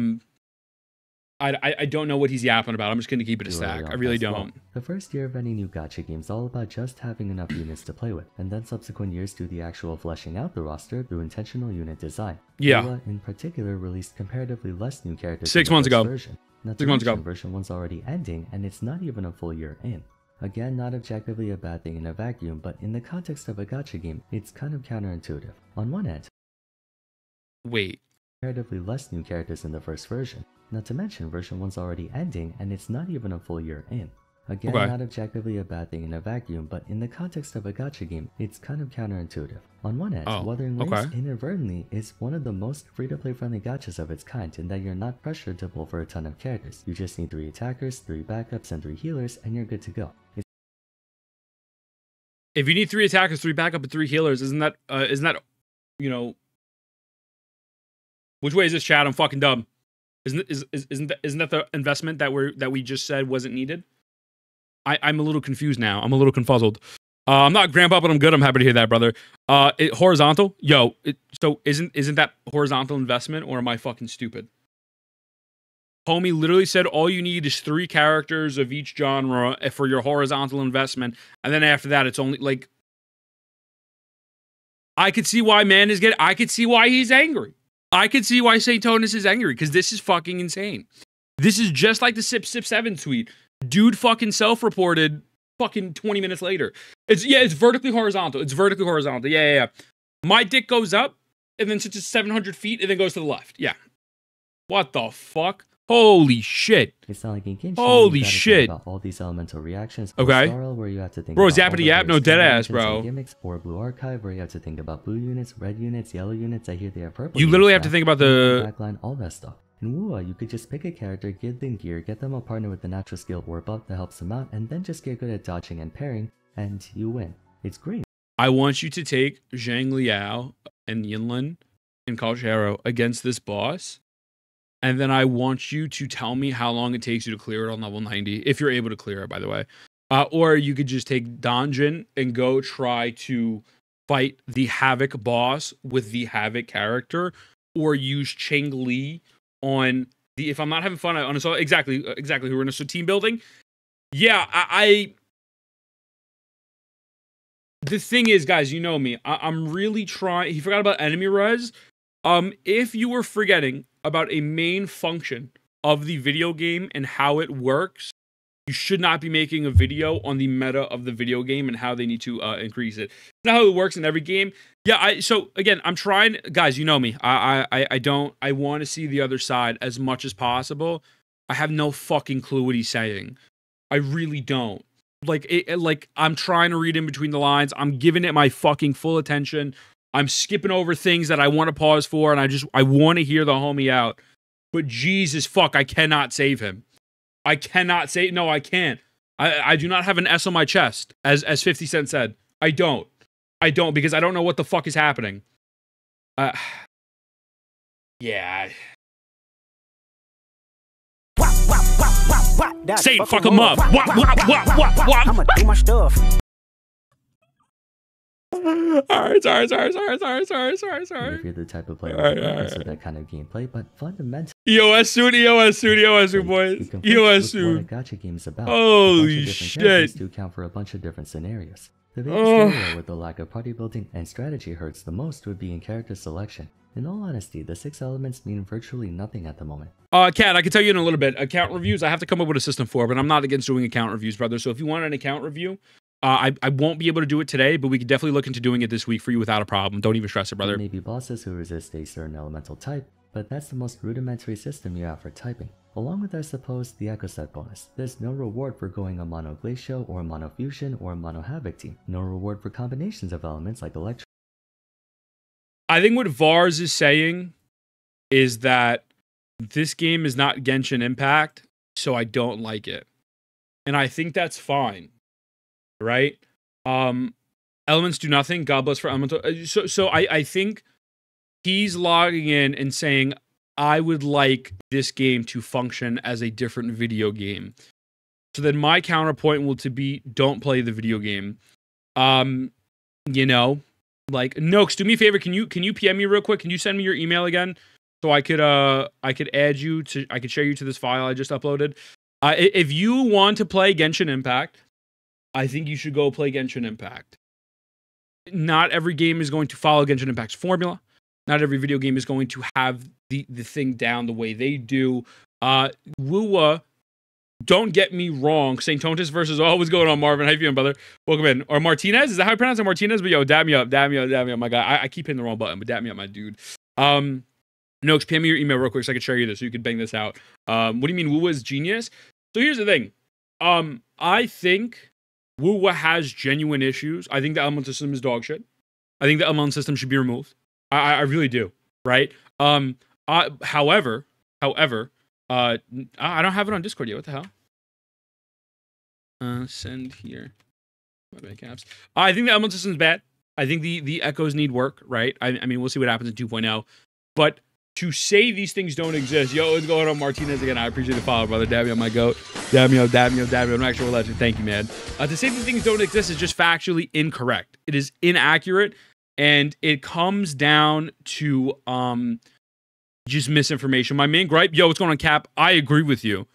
don't know what he's yapping about. I'm just going to keep it a stack. I really don't. The first year of any new gacha game is all about just having enough units to play with, and then subsequent years do the actual fleshing out the roster through intentional unit design. Yeah. Ua, in particular, released comparatively less new characters 6 months ago. Version. Not 6 months ago. Version 1's already ending, and it's not even a full year in. Again, not objectively a bad thing in a vacuum, but in the context of a gacha game, it's kind of counterintuitive. On one end, wait. Comparatively less new characters in the first version. Not to mention, version 1's already ending, and it's not even a full year in. Again, not objectively a bad thing in a vacuum, but in the context of a gacha game, it's kind of counterintuitive. On one end, Wuthering Waves inadvertently is one of the most free-to-play friendly gachas of its kind in that you're not pressured to pull for a ton of characters. You just need 3 attackers, 3 backups, and 3 healers, and you're good to go. If you need 3 attackers, 3 backup, and 3 healers, isn't that, you know... Which way is this, chat? I'm fucking dumb. Isn't that the investment that we just said wasn't needed? I'm a little confused now. I'm a little confuzzled. I'm not grandpa, but I'm good. I'm happy to hear that, brother. Horizontal? Yo, so isn't that horizontal investment, or am I fucking stupid? Homie literally said all you need is 3 characters of each genre for your horizontal investment, and then after that, it's only like... I could see why man is getting... I could see why he's angry. I could see why St. Tonis is angry, because this is fucking insane. This is just like the Sip 7 tweet. Dude fucking self-reported fucking 20 minutes later. It's vertically horizontal. It's vertically horizontal. Yeah. My dick goes up, and then sits at 700 feet, and then goes to the left. Yeah. What the fuck? Holy shit. It's not like in Genshin. Holy shit. About all these elemental reactions. Okay. Star Rail, where you have to think bro, about zappity yap, no dead ass, bro. Gimmicks, or Blue Archive, where you have to think about blue units, red units, yellow units. I hear they have purple. You literally have to think about the backline, all that stuff. In Wuwa, you could just pick a character, give them gear, get them a partner with a natural skill or buff that helps them out, and then just get good at dodging and parrying, and you win. It's great. I want you to take Zhang Liao and Yinlin and Kalshero against this boss. And then I want you to tell me how long it takes you to clear it on level 90, if you're able to clear it, by the way. Or you could just take Donjin and go try to fight the Havoc boss with the Havoc character, or use Cheng Li on the... If I'm not having fun, exactly. We're in a team building. Yeah, the thing is, guys, you know me. I'm really trying... He forgot about enemy res. If you were forgetting about a main function of the video game and how it works, You should not be making a video on the meta of the video game and how they need to increase it. Not how it works in every game. Yeah, so again, I'm trying, guys, you know me. I want to see the other side as much as possible. I have no fucking clue what he's saying. I really don't. Like I'm trying to read in between the lines. I'm giving it my fucking full attention. I'm skipping over things that I want to pause for, and I want to hear the homie out. But Jesus fuck, I cannot save him. I cannot say, no, I can't. I do not have an S on my chest, as 50 Cent said. I don't, because I don't know what the fuck is happening. Yeah. Say it, fuck him up. I'ma do my stuff. Alright, sorry. If you're the type of player with that kind of gameplay, but fundamentally EOS suit, boys. EOS suit. What a gacha game is about. Holy shit. To account for a bunch of different scenarios. The biggest area with the lack of party building and strategy hurts the most would be in character selection. In all honesty, the 6 elements mean virtually nothing at the moment. Kat, I can tell you in a little bit. Account reviews, I have to come up with a system for, but I'm not against doing account reviews, brother. So if you want an account review, I won't be able to do it today, but we could definitely look into doing it this week for you without a problem. Don't even stress it, brother. There may be bosses who resist a certain elemental type, but that's the most rudimentary system you have for typing. Along with, I suppose, the Echo Set bonus. There's no reward for going a Mono Glacial or Mono Fusion or Mono Havoc team. No reward for combinations of elements like Electro. I think what Vars is saying is that this game is not Genshin Impact, so I don't like it. And I think that's fine. Right? Elements do nothing. God bless for elemental. So I think he's logging in and saying, I would like this game to function as a different video game. So then my counterpoint will to be, don't play the video game. You know, like, Noakes, do me a favor. Can you PM me real quick? Can you send me your email again? So I could add you to, I could share you to this file I just uploaded. If you want to play Genshin Impact, I think you should go play Genshin Impact. Not every game is going to follow Genshin Impact's formula. Not every video game is going to have the thing down the way they do. Wuwa, don't get me wrong. St. Tontus versus, oh, what's going on, Marvin? How you feeling, brother? Welcome in. Or Martinez? Is that how I pronounce it? Martinez? But yo, dab me up, my guy. I keep hitting the wrong button, but dab me up, my dude. Noakes, PM me your email real quick so I can share you this so you can bang this out. What do you mean Wuwa is genius? So here's the thing. I think Wuwa has genuine issues. I think the element system is dog shit. I think the element system should be removed. I really do. Right? However, I don't have it on Discord yet. What the hell? Send here. Caps. I think the element system is bad. I think the echoes need work. Right? I mean, we'll see what happens in 2.0. But to say these things don't exist, yo, what's going on, Martinez again? I appreciate the follow, brother. Dab me up, my goat. Dab me up. I'm an actual legend. Thank you, man. To say these things don't exist is just factually incorrect. It is inaccurate, and it comes down to just misinformation. My main gripe, yo, what's going on, Cap? I agree with you.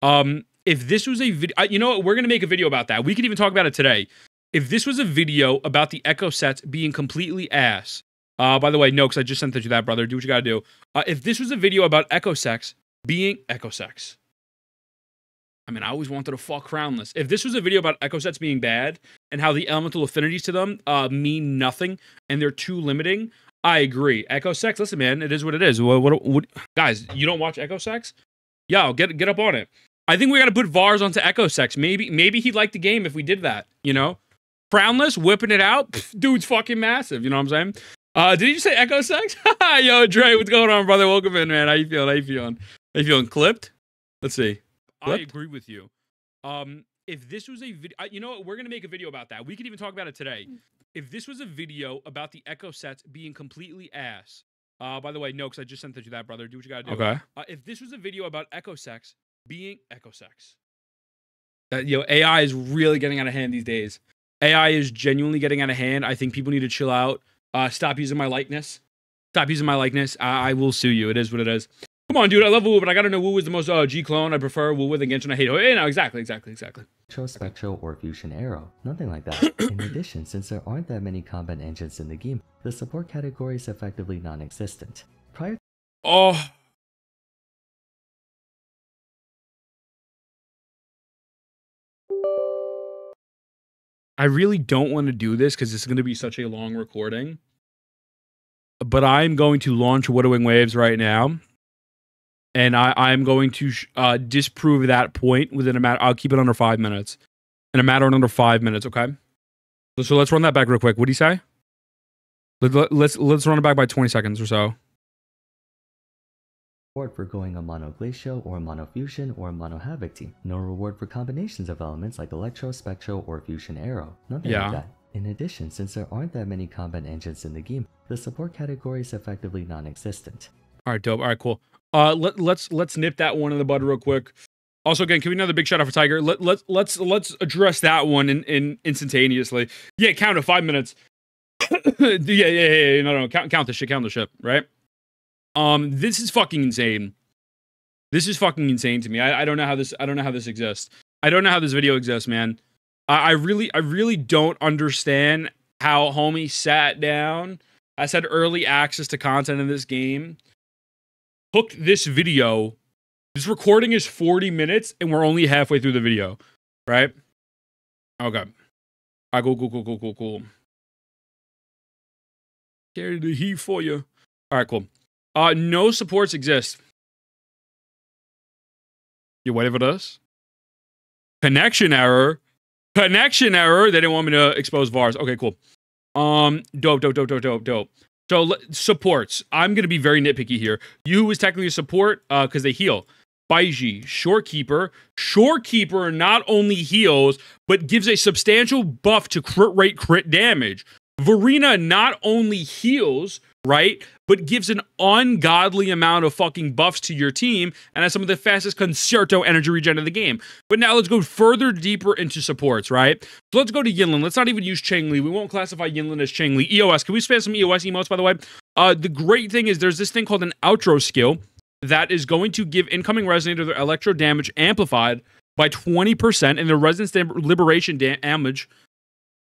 If this was a video, you know what? We're gonna make a video about that. We could even talk about it today. If this was a video about the Echo sets being completely ass. By the way, no, because I just sent it to that, brother. Do what you gotta do. If this was a video about Echo Sex being Echo Sex, I mean, I always wanted to fuck Crownless. If this was a video about Echo Sets being bad and how the elemental affinities to them mean nothing and they're too limiting, I agree. Echo Sex, listen, man, it is what it is. What guys, you don't watch Echo Sex? Yo, get up on it. I think we gotta put Vars onto Echo Sex. Maybe he'd like the game if we did that. You know, Crownless whipping it out, pff, dude's fucking massive. You know what I'm saying? Did you say Echo Sex? Yo, Dre, what's going on, brother? Welcome in, man. How you feeling? Clipped? Let's see. Clipped? I agree with you. If this was a video, you know what? We're gonna make a video about that. We could even talk about it today. If this was a video about the Echo sets being completely ass. By the way, no, because I just sent it to that, brother. Do what you gotta do. Okay. If this was a video about Echo Sex being Echo Sex. AI is really getting out of hand these days. AI is genuinely getting out of hand. I think people need to chill out. Stop using my likeness. I will sue you. It is what it is. Come on, dude. I love Wu, but I gotta know Wu is the most G clone. I prefer Wu with Genshin. I hate. Hey, no, exactly. Spectral or Fusion Arrow. Nothing like that. In addition, since there aren't that many combat engines in the game, the support category is effectively non-existent. Oh. I really don't want to do this because it's going to be such a long recording. But I'm going to launch Wuthering Waves right now. And I'm going to disprove that point within a matter. I'll keep it under 5 minutes. In a matter of under 5 minutes, okay? So let's run that back real quick. What do you say? Let's run it back by 20 seconds or so. Reward for going a Mono Glacial or Mono Fusion or Mono Havoc team. No reward for combinations of elements like Electro, Spectro, or Fusion Arrow. Nothing like that. In addition, since there aren't that many combat engines in the game, the support category is effectively non-existent. Alright, dope. Alright, cool. Let's nip that one in the bud real quick. Also, again, can we another big shout out for Tiger? Let's address that one in instantaneously. Yeah, count it 5 minutes. yeah. No. Count the shit, right? This is fucking insane. This is fucking insane to me. I don't know how this exists. I don't know how this video exists, man. I really don't understand how homie sat down. I said early access to content in this game. Hooked this video. This recording is 40 minutes and we're only halfway through the video, right? Okay. All right, cool. Carry the heat for you. All right, cool. No supports exist. You waiting for this? Connection error. They didn't want me to expose VARs. Okay, cool. Dope. So supports. I'm gonna be very nitpicky here. Yu is technically a support because they heal. Baiji, Shorekeeper. Shorekeeper not only heals but gives a substantial buff to crit rate, crit damage. Verena not only heals, right, but gives an ungodly amount of fucking buffs to your team and has some of the fastest concerto energy regen of the game. But now let's go further deeper into supports, right? So let's go to Yinlin. Let's not even use Changli. We won't classify Yinlin as Changli. EOS. Can we spam some EOS emotes, by the way? The great thing is there's this thing called an outro skill that is going to give incoming resonator their electro damage amplified by 20% and the resonance liberation damage.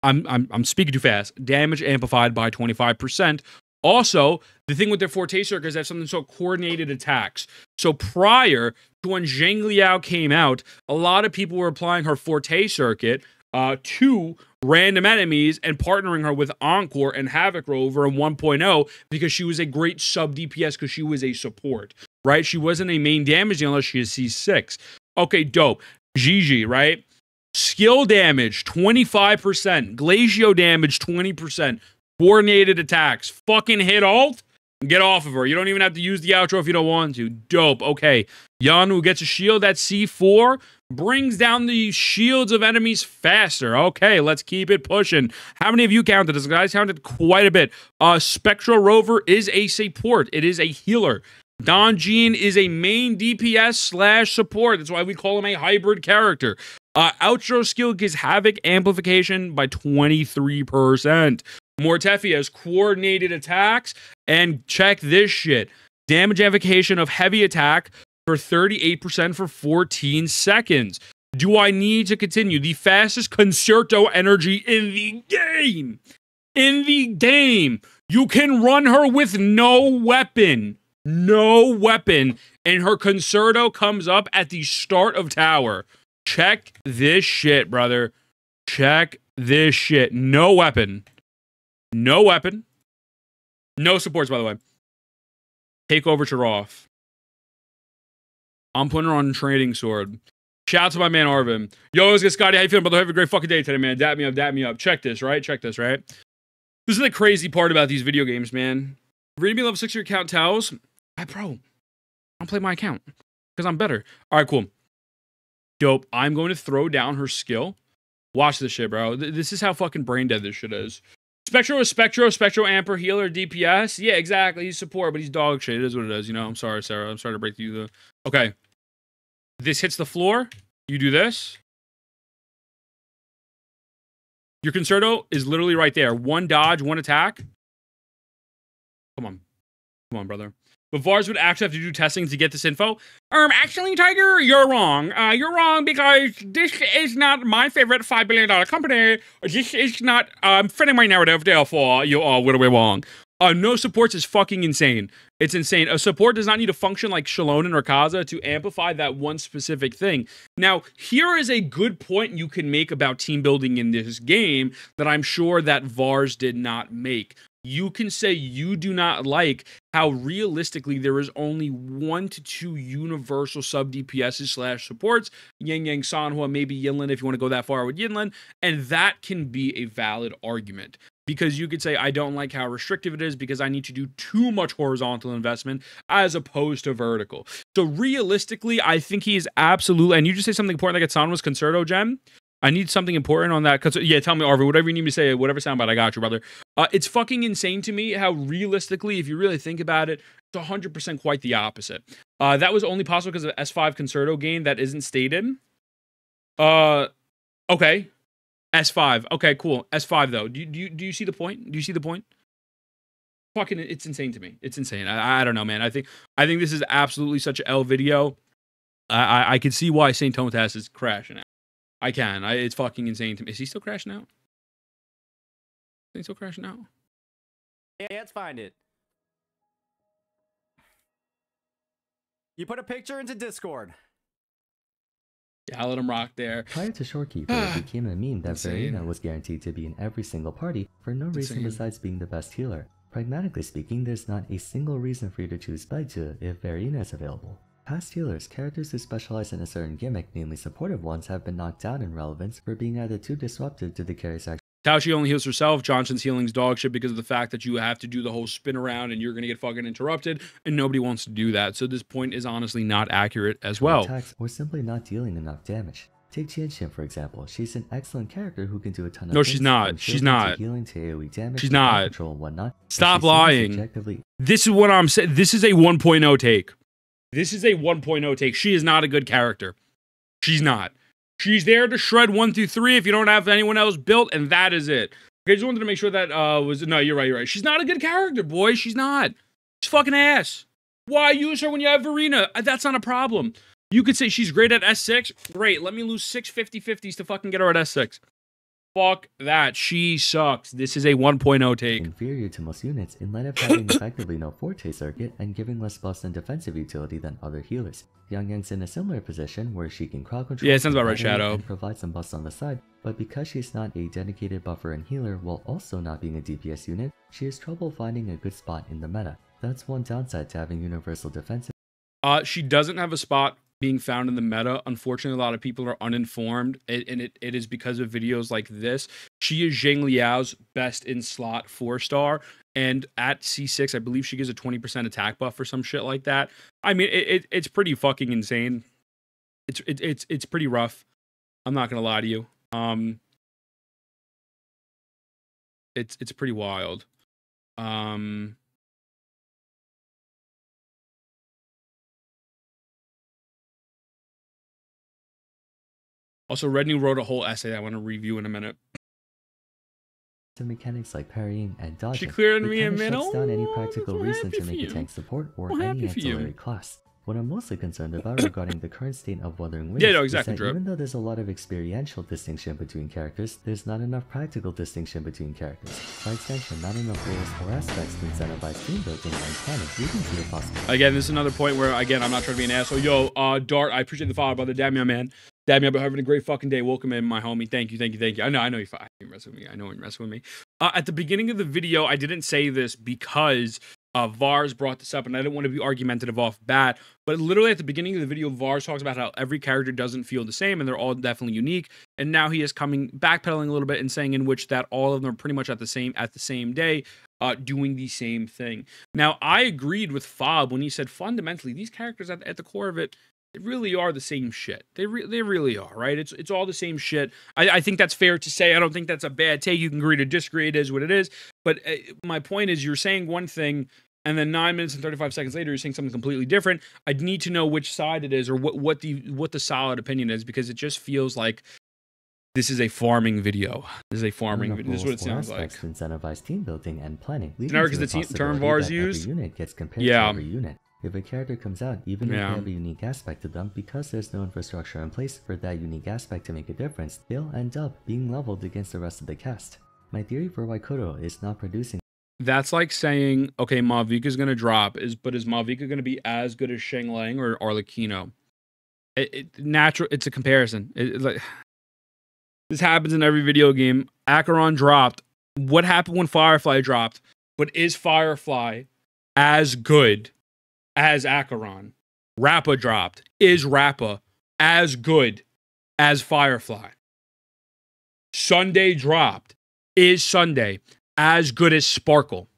I'm speaking too fast. Damage amplified by 25%. Also, the thing with their Forte Circuit is they have something called coordinated attacks. So prior to when Zhang Liao came out, a lot of people were applying her Forte Circuit to random enemies and partnering her with Encore and Havoc Rover in 1.0 because she was a great sub DPS because she was a support, right? She wasn't a main damage unless she is C6. Okay, dope. Gigi, right? Skill damage, 25%. Glacio damage, 20%. Coordinated attacks. Fucking hit alt. Get off of her. You don't even have to use the outro if you don't want to. Dope. Okay. Yanu gets a shield at C4. Brings down the shields of enemies faster. Okay, let's keep it pushing. How many of you counted this? Guys counted quite a bit. Spectral Rover is a support. It is a healer. Don Jean is a main DPS / support. That's why we call him a hybrid character. Outro skill gives Havoc amplification by 23%. Mortefi has coordinated attacks. And check this shit. Damage amplification of heavy attack for 38% for 14 seconds. Do I need to continue? The fastest concerto energy in the game. In the game. You can run her with no weapon. No weapon. And her concerto comes up at the start of tower. Check this shit, brother. Check this shit. No weapon. No weapon. No supports, by the way. Take over Charoff. I'm putting her on Trading Sword. Shout out to my man Arvin. Yo, what's good, Scotty? How you feeling, brother? Have a great fucking day today, man. Dap me up. Check this, right? This is the crazy part about these video games, man. Read me level 6 your account tells. Bro, I'll play my account. Because I'm better. Alright, cool. Dope. I'm going to throw down her skill. Watch this shit, bro. This is how fucking brain dead this shit is. Spectro is Spectro. Spectro Amper Healer DPS. Yeah, exactly. He's support, but he's dog shit. It is what it is. You know, I'm sorry, Sarah. I'm sorry to break you the... Okay. This hits the floor. You do this. Your Concerto is literally right there. One dodge, one attack. Come on, brother. But VARs would actually have to do testing to get this info. Actually, Tiger, you're wrong. You're wrong because this is not my favorite $5 billion company. This is not fitting my narrative, therefore you are way wrong. No supports is fucking insane. It's insane. A support does not need to function like Shallonen or Kaza to amplify that one specific thing. Now, here is a good point you can make about team building in this game that I'm sure that VARs did not make. You can say you do not like how realistically there is only 1 to 2 universal sub DPSs / supports, Yang Yang Sanhua, maybe Yinlin if you want to go that far with Yinlin, and that can be a valid argument. Because you could say, I don't like how restrictive it is because I need to do too much horizontal investment as opposed to vertical. So realistically, I think he is absolutely, and you just say something important like Sanhua's Concerto Gem. I need something important on that. Yeah, tell me, Arvi, whatever you need me to say, whatever soundbite, I got you, brother. It's fucking insane to me how realistically, if you really think about it, it's 100% quite the opposite. That was only possible because of S5 Concerto gain that isn't stated. Okay. S5. Okay, cool. S5 though. Do you see the point? Do you see the point? Fucking, it's insane to me. It's insane. I don't know, man. I think this is absolutely such an L video. I can see why Saint Tontas is crashing out. I can. It's fucking insane to me. Is he still crashing out? Is he still crashing out? Yeah, let's find it. You put a picture into Discord. Yeah, I'll let him rock there. Prior to Shorekeeper, it became a meme that Verena was guaranteed to be in every single party for no reason besides being the best healer. Pragmatically speaking, there's not a single reason for you to choose Baiju if Verena is available. Past healers, characters who specialize in a certain gimmick, namely supportive ones, have been knocked down in relevance for being either too disruptive to the carry's action. Taoshi only heals herself. Johnson's healing's dog shit because of the fact that you have to do the whole spin around and you're going to get fucking interrupted, and nobody wants to do that. So this point is honestly not accurate as well. Attacks or simply not dealing enough damage. Take Qianxian for example. She's an excellent character who can do a ton of No, things. she's not. She's not. Healing to AoE damage, she's not. Control and whatnot. Stop lying. This is what I'm saying. This is a 1.0 take. This is a 1.0 take. She is not a good character. She's not. She's there to shred 1 through 3 if you don't have anyone else built, and that is it. Okay, just wanted to make sure that was... No, you're right. She's not a good character, boy. She's not. She's fucking ass. Why use her when you have Verena? That's not a problem. You could say she's great at S6. Great. Let me lose 6 50-50s to fucking get her at S6. Fuck that. She sucks. This is a 1.0 take. Inferior to most units in light of having effectively no forte circuit and giving less buffs and defensive utility than other healers. Yang Yang's in a similar position where she can crowd control, yeah, it sounds about right, Shadow, and provide some buffs on the side, but because she's not a dedicated buffer and healer while also not being a DPS unit, she has trouble finding a good spot in the meta. That's one downside to having universal defensive. She doesn't have a spot being found in the meta. Unfortunately, a lot of people are uninformed, and it is because of videos like this. She is Zhang Liao's best in slot 4-star, and at C6, I believe she gives a 20% attack buff or some shit like that. I mean, it's pretty fucking insane. It's pretty rough. I'm not gonna lie to you. It's pretty wild. Also, Rednew wrote a whole essay that I want to review in a minute. The mechanics like parrying and dodging. She cleared me a minute. Shuts down any practical reason to make a tank support or any ancillary class. What I'm mostly concerned about regarding the current state of Wuthering Waves is that even though there's a lot of experiential distinction between characters, there's not enough practical distinction between characters. By extension, not enough roles or aspects to incentivize team building and planning, leading to the possibility. Again, this is another point where, again, I'm not trying to be an asshole. Yo, Dart, I appreciate the follow, brother. Damn, man. Damn, I've been having a great fucking day. Welcome in, my homie. Thank you. I know you're messing with me. I know you're messing with me. At the beginning of the video, I didn't say this because Vars brought this up, and I didn't want to be argumentative off bat, but literally at the beginning of the video, Vars talks about how every character doesn't feel the same, and they're all definitely unique, and now he is backpedaling a little bit and saying in which that all of them are pretty much at the same day, doing the same thing. Now, I agreed with Fob when he said fundamentally, these characters at the core of it, they really are the same shit. They really are, right? It's all the same shit. I think that's fair to say. I don't think that's a bad take. You can agree to disagree. It is what it is. But my point is, you're saying one thing, and then 9 minutes and 35 seconds later, you're saying something completely different. I need to know which side it is, or what the solid opinion is, because it just feels like this is a farming video. This is a farming video. This is what it sounds like. To incentivize team building and planning. Generic is the term Vars used. Every unit gets compared to every unit. If a character comes out, even if they have a unique aspect to them, because there's no infrastructure in place for that unique aspect to make a difference, they'll end up being leveled against the rest of the cast. My theory for why Kuro is not producing That's like saying, okay, Mavica's gonna drop, but is Mavica gonna be as good as Shang Lang or Arlecchino? It's a comparison. Like this happens in every video game. Acheron dropped. What happened when Firefly dropped? But is Firefly as good as Acheron? Rappa dropped. Is Rappa as good as Firefly? Sunday dropped. Is Sunday as good as Sparkle?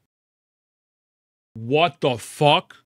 What the fuck?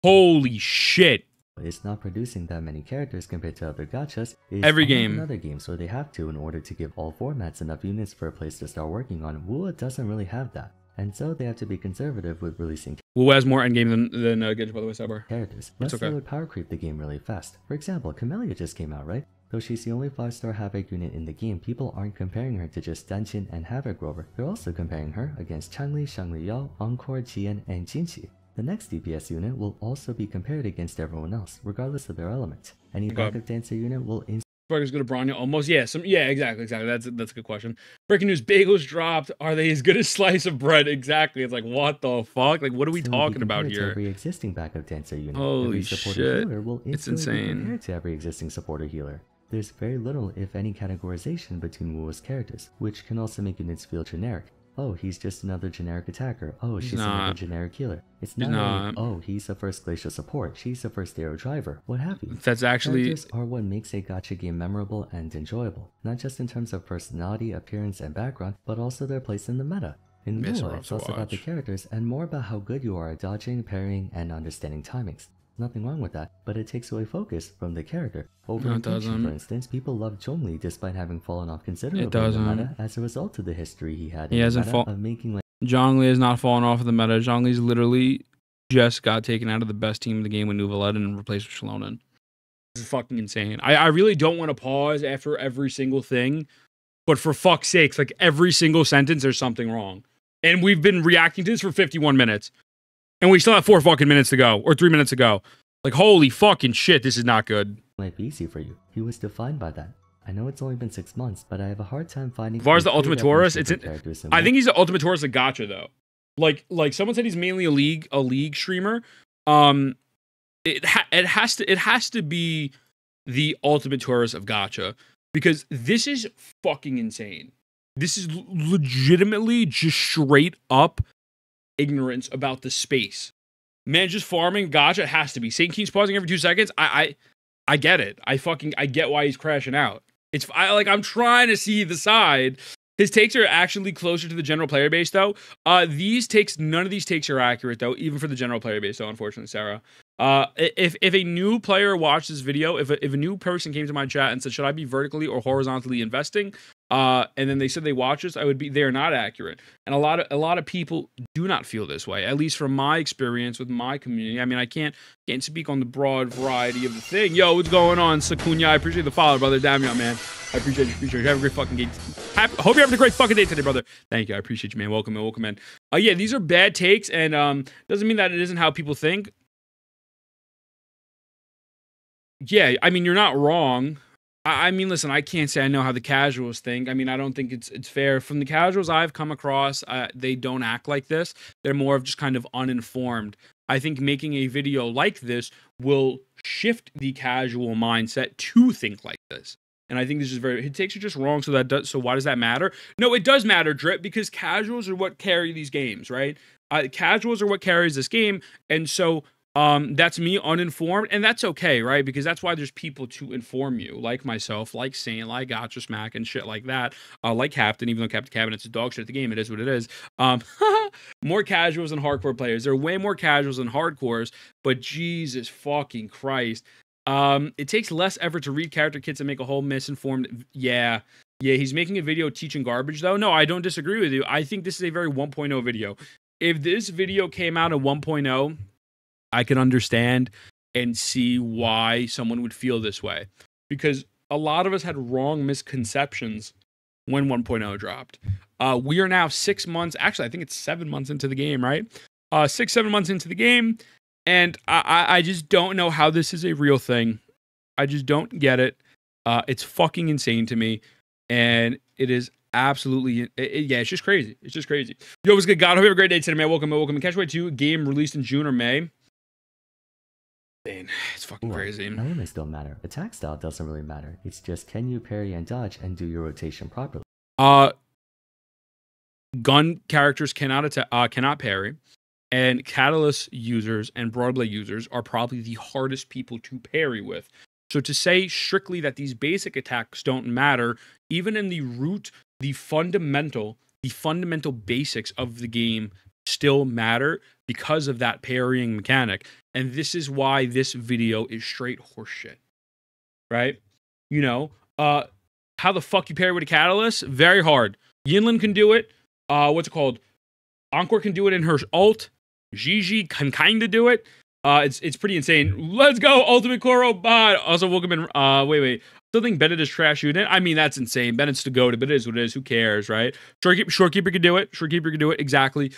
Holy shit. It's not producing that many characters compared to other gachas. It's Every game. In other games where they have to in order to give all formats enough units for a place to start working on. Wuwa doesn't really have that. And so they have to be conservative with releasing Wuwa has more endgame than Genshin, by the way, Cyber. Characters. It's Lest okay. they would power creep the game really fast. For example, Camellia just came out, right? Though she's the only 5-star Havoc unit in the game, people aren't comparing her to just Dungeon and Havoc Rover. They're also comparing her against Changli, Shangli Yao, Encore, Jian, and Jinchi. The next DPS unit will also be compared against everyone else, regardless of their element. Any backup dancer unit will Sparkle's good at Bronya, almost. Yeah, exactly. That's a good question. Breaking news: bagels dropped. Are they as good as slice of bread? Exactly. It's like, what the fuck? Like, what are we talking about here? Every existing backup dancer unit. Holy every supporter shit! Healer will It's instantly be insane. compared to every existing supporter healer. There's very little, if any, categorization between Wuwa's characters, which can also make units feel generic. Oh, he's just another generic attacker. Oh, she's another generic healer. It's not, oh, he's a first glacial support. She's a first arrow driver. What have you. That's actually... Characters are what makes a gacha game memorable and enjoyable. Not just in terms of personality, appearance, and background, but also their place in the meta. In Wuwa, it's also about the characters and more about how good you are at dodging, parrying, and understanding timings. Nothing wrong with that, but it takes away focus from the character. Over in Genshin, for instance, people love Zhongli despite having fallen off considerably in the meta as a result of the history he had in the meta of making like Zhongli has not fallen off of the meta. Zhongli's literally just got taken out of the best team in the game with Nuvaled and replaced with Shalonen. This is fucking insane. I really don't want to pause after every single thing, but for fuck's sakes, like every single sentence, there's something wrong. And we've been reacting to this for 51 minutes. And we still have 4 fucking minutes to go, or 3 minutes to go. Like, holy fucking shit, this is not good. Might be easy for you. He was defined by that. I know it's only been 6 months, but I have a hard time finding... As far as the Ultimate Taurus, I think he's the Ultimate Taurus of gacha, though. Like someone said he's mainly a league streamer. It has to be the Ultimate Taurus of gacha, because this is fucking insane. This is legitimately just straight up ignorance about the space. Man, just farming gacha has to be. Satan keeps pausing every 2 seconds. I get it. I get why he's crashing out. I'm trying to see the side. His takes are actually closer to the general player base, though. None of these takes are accurate, though, even for the general player base, though, unfortunately, Sarah. If a new player watched this video, if a new person came to my chat and said, should I be vertically or horizontally investing? And then they said they watch this, they're not accurate. And a lot of people do not feel this way, at least from my experience with my community. I mean, I can't speak on the broad variety of the thing. Yo, what's going on, Sakunya? I appreciate the follow, brother. Damn you, man. I appreciate you. Have a great fucking day. Hope you're having a great fucking day today, brother. Thank you. I appreciate you, man. Welcome in. Yeah, these are bad takes, and doesn't mean that it isn't how people think. Yeah, I mean, you're not wrong. I mean, listen, I can't say I know how the casuals think. I mean, I don't think it's fair. From the casuals I've come across, they don't act like this. They're more of just kind of uninformed. I think making a video like this will shift the casual mindset to think like this. And I think this is it takes you just wrong. So why does that matter? No, it does matter, Drip, because casuals are what carry these games, right? Casuals are what carries this game. And so that's me uninformed, and that's okay, right? Because that's why there's people to inform you, like myself, like Saint, like Gotcha Smack, and shit like that. Like Captain, even though Captain Cabinet's a dog shit at the game, it is what it is. More casuals than hardcore players. There are way more casuals than hardcores, but Jesus fucking Christ. It takes less effort to read character kits and make a whole misinformed. Yeah, he's making a video teaching garbage, though. No, I don't disagree with you. I think this is a very 1.0 video. If this video came out at 1.0, I can understand and see why someone would feel this way, because a lot of us had wrong misconceptions when 1.0 dropped. We are now 6 months, actually, I think it's 7 months into the game, right? 6-7 months into the game, and I just don't know how this is a real thing. I just don't get it. It's fucking insane to me, and it is absolutely, yeah, it's just crazy. It's just crazy. Yo, what's good, God? Hope you have a great day today, man. Welcome, welcome. Catch Way 2 game released in June or May. Man, it's fucking crazy. Elements don't matter. Attack style doesn't really matter. It's just can you parry and dodge and do your rotation properly. Gun characters cannot parry, and Catalyst users and Broadblade users are probably the hardest people to parry with. So to say strictly that these basic attacks don't matter, even in the root, the fundamental basics of the game still matter because of that parrying mechanic. And this is why this video is straight horseshit. Right? You know, how the fuck you parry with a Catalyst? Very hard. Yinlin can do it. What's it called? Encore can do it in her ult. Gigi can kind of do it. It's pretty insane. Let's go, Ultimate Core Robot. Also, welcome in. Wait. Still think Bennett is trash unit. I mean, that's insane. Bennett's to go to, but it is what it is. Who cares, right? Shorekeeper can do it. Shorekeeper can do it. Exactly.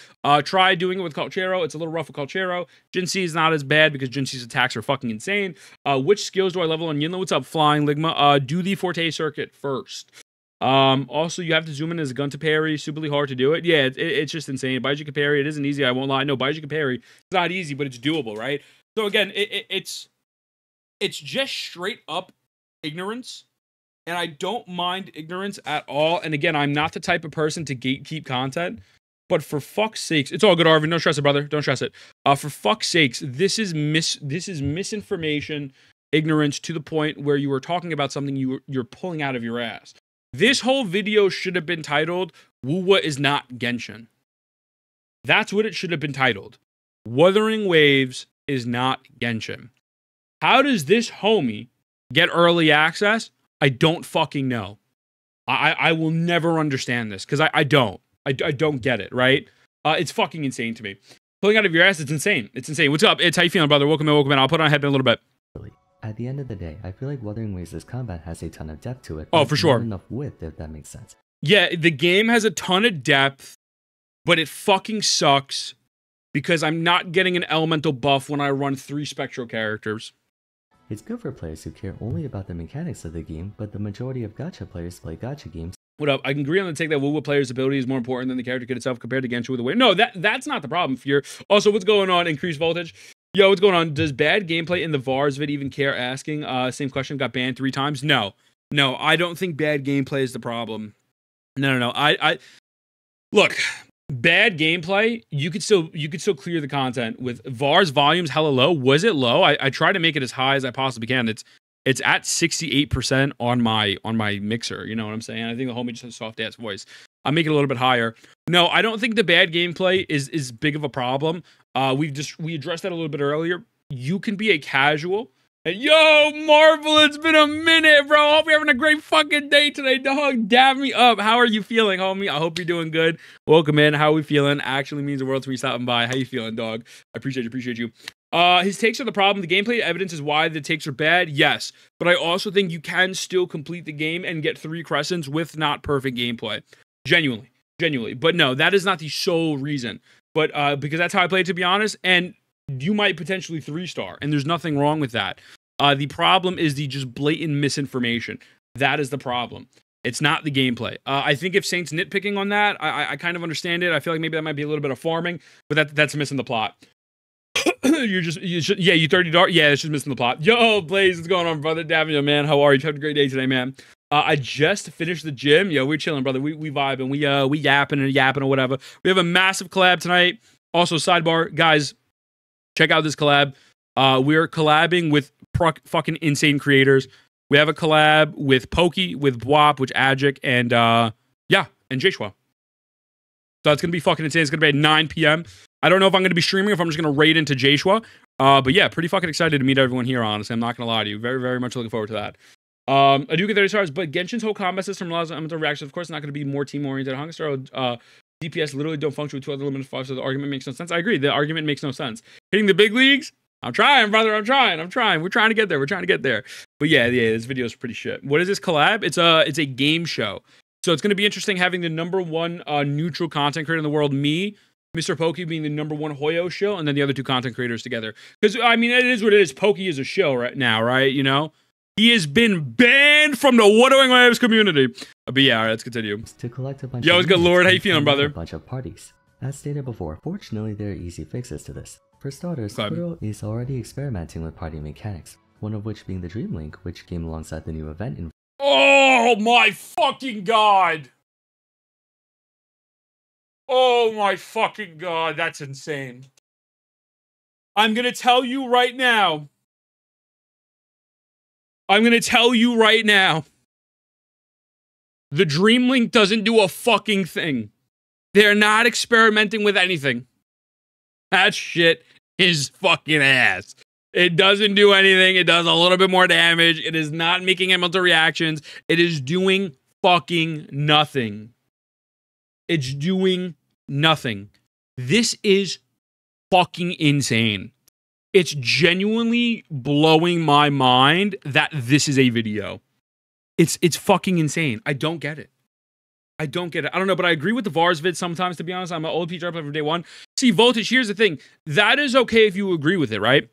Try doing it with Colchero. It's a little rough with Colchero. Jinxie is not as bad because Jinxie's attacks are fucking insane. Which skills do I level on Yinla? What's up, Flying Ligma? Do the Forte circuit first. Also, you have to zoom in as a gun to parry. Superly hard to do it. Yeah, it's just insane. Baiju can parry. It isn't easy. I won't lie. No, Baiju can parry. It's not easy, but it's doable, right? So again, it's just straight up ignorance, and I don't mind ignorance at all. And again, I'm not the type of person to gatekeep content, but for fuck's sakes, it's all good, Arvin. Don't stress it, brother. Don't stress it. For fuck's sakes, this is misinformation, ignorance to the point where you are talking about something you're pulling out of your ass. This whole video should have been titled, Wuwa is not Genshin. That's what it should have been titled. Wuthering Waves is not Genshin. How does this homie get early access? I don't fucking know. I will never understand this, because I don't get it, right? It's fucking insane to me. Pulling out of your ass, it's insane. It's insane. What's up? It's how you feeling, brother? Welcome in, welcome in. I'll put on a headband a little bit. At the end of the day, I feel like Wuthering Waves' combat has a ton of depth to it. Oh, for sure. Not enough width, if that makes sense. Yeah, the game has a ton of depth, but it fucking sucks because I'm not getting an elemental buff when I run 3 spectral characters. It's good for players who care only about the mechanics of the game, but the majority of gacha players play gacha games. What up? I can agree on the take that Wuwa player's ability is more important than the character kit itself compared to Genshin with the way. No, that's not the problem. Fear. Also, what's going on? Increased voltage. Yo, what's going on? Does bad gameplay in the VARs vid even care asking? Same question, got banned 3 times. No, I don't think bad gameplay is the problem. No. I look, bad gameplay, you could still clear the content with VARs volumes hella low. Was it low? I try to make it as high as I possibly can. It's at 68% on my mixer. You know what I'm saying? I think the homie just has a soft ass voice. I'll make it a little bit higher. No, I don't think the bad gameplay is big of a problem. We addressed that a little bit earlier. You can be a casual. And yo, Marvel, it's been a minute, bro. I hope you're having a great fucking day today, dog. Dab me up. How are you feeling, homie? I hope you're doing good. Welcome in. How are we feeling? Actually means the world to me stopping by. How you feeling, dog? I appreciate you. His takes are the problem. The gameplay evidence is why the takes are bad. Yes, but I also think you can still complete the game and get 3 crescents with not perfect gameplay. Genuinely. But no, that is not the sole reason. But because that's how I play it, to be honest, and you might potentially 3-star, and there's nothing wrong with that. The problem is the just blatant misinformation. That is the problem. It's not the gameplay. I think if Saint's nitpicking on that, I kind of understand it. I feel like maybe that might be a little bit of farming, but that's missing the plot. You 30 dart. Yeah, it's just missing the plot. Yo, Blaze, what's going on, brother? Davio, man, how are you? Having a great day today, man. I just finished the gym. Yo, we're chilling, brother. We vibing. We yapping or whatever. We have a massive collab tonight. Also, sidebar, guys, check out this collab. We're collabing with fucking insane creators. We have a collab with Pokey, with Bwop, with Agic, and Jshua. So it's gonna be fucking insane. It's gonna be at 9 p.m. I don't know if I'm gonna be streaming, if I'm just gonna raid into Jshua. But yeah, pretty fucking excited to meet everyone here, honestly. I'm not gonna lie to you. Very, very much looking forward to that. I do get 30 stars, but Genshin's whole combat system allows elemental reactions. Of course, it's not going to be more team-oriented. Hunger DPS literally don't function with 2 other limited 5, so the argument makes no sense. I agree. The argument makes no sense. Hitting the big leagues? I'm trying, brother. I'm trying. We're trying to get there. But yeah, this video is pretty shit. What is this collab? It's a game show. So it's going to be interesting having the #1 neutral content creator in the world, me, Mr. Pokey being the #1 Hoyo show, and then the other 2 content creators together. Because, I mean, it is what it is. Pokey is a show right now, right? You know? He has been banned from the Wuthering Waves community. But yeah, all right, let's continue. To collect a bunch Yo, of what's good, units Lord? How you and feeling, promote brother? A bunch of parties. As stated before, fortunately there are easy fixes to this. For starters, Okay. Kuro is already experimenting with party mechanics, one of which being the Dream Link, which came alongside the new event in. Oh my fucking god! Oh my fucking god, that's insane. I'm gonna tell you right now. The Dream Link doesn't do a fucking thing. They're not experimenting with anything. That shit is fucking ass. It doesn't do anything. It does a little bit more damage. It is not making emotional reactions. It is doing fucking nothing. It's doing nothing. This is fucking insane. It's genuinely blowing my mind that this is a video. It's fucking insane. I don't get it. I don't know, but I agree with the VARs vid sometimes, to be honest. I'm an old PGR player from day one. See, Voltage, here's the thing. That is okay if you agree with it, right?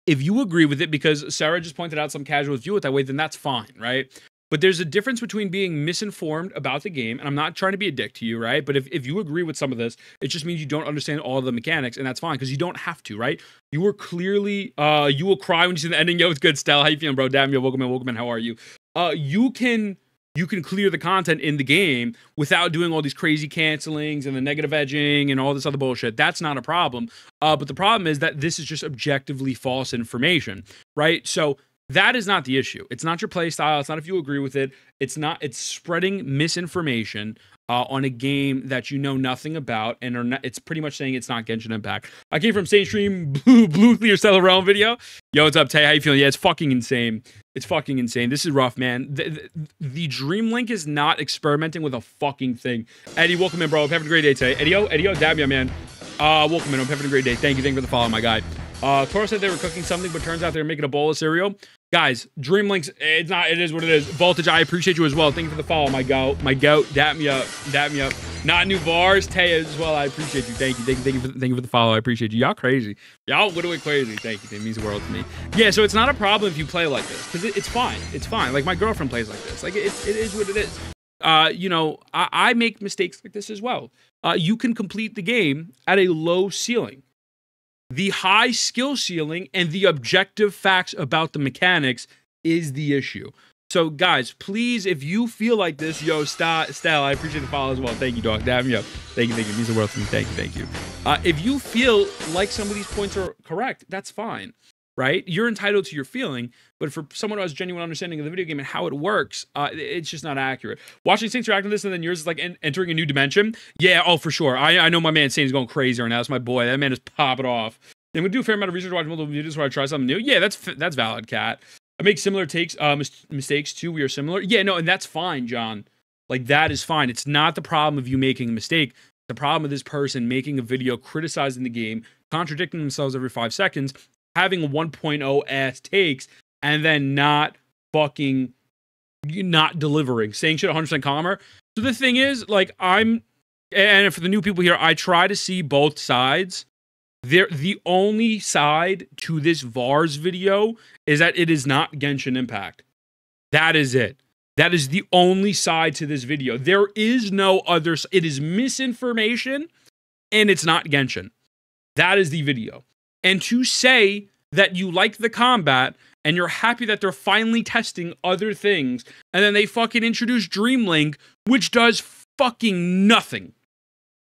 If you agree with it because Sarah just pointed out some casuals view it that way, then that's fine, right? But there's a difference between being misinformed about the game, and I'm not trying to be a dick to you, right? But if you agree with some of this, it just means you don't understand all of the mechanics, and that's fine, because you don't have to, right? You were clearly, you will cry when you see the ending. Yo, it's good, Stell. How you feeling, bro? Damn, yo, welcome in, how are you? You can clear the content in the game without doing all these crazy cancelings and the negative edging and all this other bullshit. That's not a problem. But the problem is that this is just objectively false information, right? So that is not the issue. It's not your play style. It's not if you agree with it. It's spreading misinformation on a game that you know nothing about, and it's pretty much saying it's not Genshin Impact. I came from Same Stream, Blue Clear Stellar Realm video. Yo, what's up, Tay? How you feeling? Yeah, it's fucking insane. It's fucking insane. This is rough, man. The Dream Link is not experimenting with a fucking thing. Eddie, welcome in, bro. Hope you're having a great day today. Eddie, damn ya, man. Welcome in. I'm having a great day. Thank you for the follow, my guy. Cora said they were cooking something, but turns out they're making a bowl of cereal. Guys, Dream Links, it is what it is. Voltage, I appreciate you as well. Thank you for the follow, my goat. Dap me up. Not new VARs, Tay as well. I appreciate you. Thank you for the follow. I appreciate you. Y'all crazy. Y'all literally crazy. Thank you. It means the world to me. Yeah, so it's not a problem if you play like this, because it's fine. It's fine. Like, my girlfriend plays like this. Like, it is what it is. I make mistakes like this as well. You can complete the game at a low ceiling. The high skill ceiling and the objective facts about the mechanics is the issue. So, guys, please, if you feel like this, yo, Style, I appreciate the follow as well. Thank you, dog. Damn, yo. Thank you. It means the world to me. Thank you. If you feel like some of these points are correct, that's fine, right? You're entitled to your feeling, but for someone who has genuine understanding of the video game and how it works, it's just not accurate. Watching Saints react to this and then yours is like entering a new dimension. Yeah, oh, for sure. I know my man Saints going crazy right now. That's my boy. That man is popping off. I'm going to do a fair amount of research, watch multiple videos where I try something new. Yeah, that's valid, Kat. I make similar mistakes too. We are similar. Yeah, no, and that's fine, John. Like, that is fine. It's not the problem of you making a mistake. The problem of this person making a video criticizing the game, contradicting themselves every 5 seconds, having a 1.0 ass takes, and then not delivering, saying shit 100% calmer. So the thing is, like, and for the new people here, I try to see both sides. The only side to this VARs video is that it is not Genshin Impact. That is it. That is the only side to this video. There is no other. It is misinformation, and it's not Genshin. That is the video. And to say that you like the combat and you're happy that they're finally testing other things, and then they fucking introduce Dream Link, which does fucking nothing.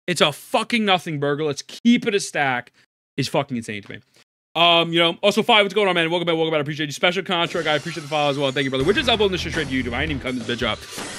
It's a fucking nothing burger. Let's keep it a stack. Is fucking insane to me. Also, Five, what's going on, man? Welcome back. I appreciate you. Special Construct, I appreciate the follow as well. Thank you, brother. We're just uploading this shit straight to YouTube. I ain't even cutting this bitch up.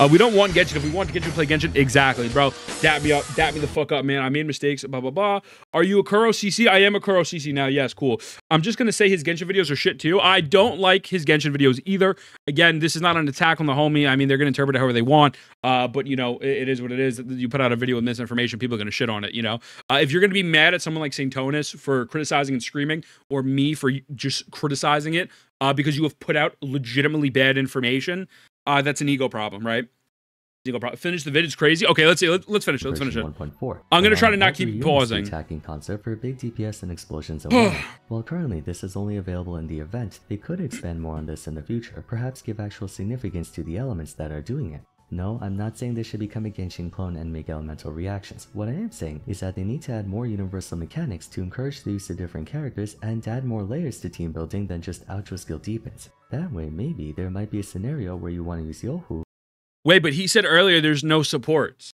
We don't want Genshin. If we want to get you to play Genshin, exactly, bro. Dap me the fuck up, man. I made mistakes, blah, blah, blah. Are you a Kuro CC? I am a Kuro CC now. Yes, cool. I'm just going to say his Genshin videos are shit, too. I don't like his Genshin videos either. Again, this is not an attack on the homie. I mean, they're going to interpret it however they want. But, it is what it is. You put out a video with misinformation, people are going to shit on it, If you're going to be mad at someone like Saintonus for criticizing and screaming, or me for just criticizing it because you have put out legitimately bad information, that's an ego problem, right? Finish the vid. It's crazy. Okay, let's see. Let's finish it. Let's finish it. 1.4. I'm gonna try to not keep pausing. Attacking concept for big DPS and explosions alone. While currently this is only available in the event, they could expand more on this in the future, perhaps give actual significance to the elements that are doing it. No, I'm not saying they should become a Genshin clone and make elemental reactions. What I am saying is that they need to add more universal mechanics to encourage the use of different characters and add more layers to team building than just outro skill deepens. That way, maybe there might be a scenario where you want to use Yohu. Wait, but he said earlier there's no supports.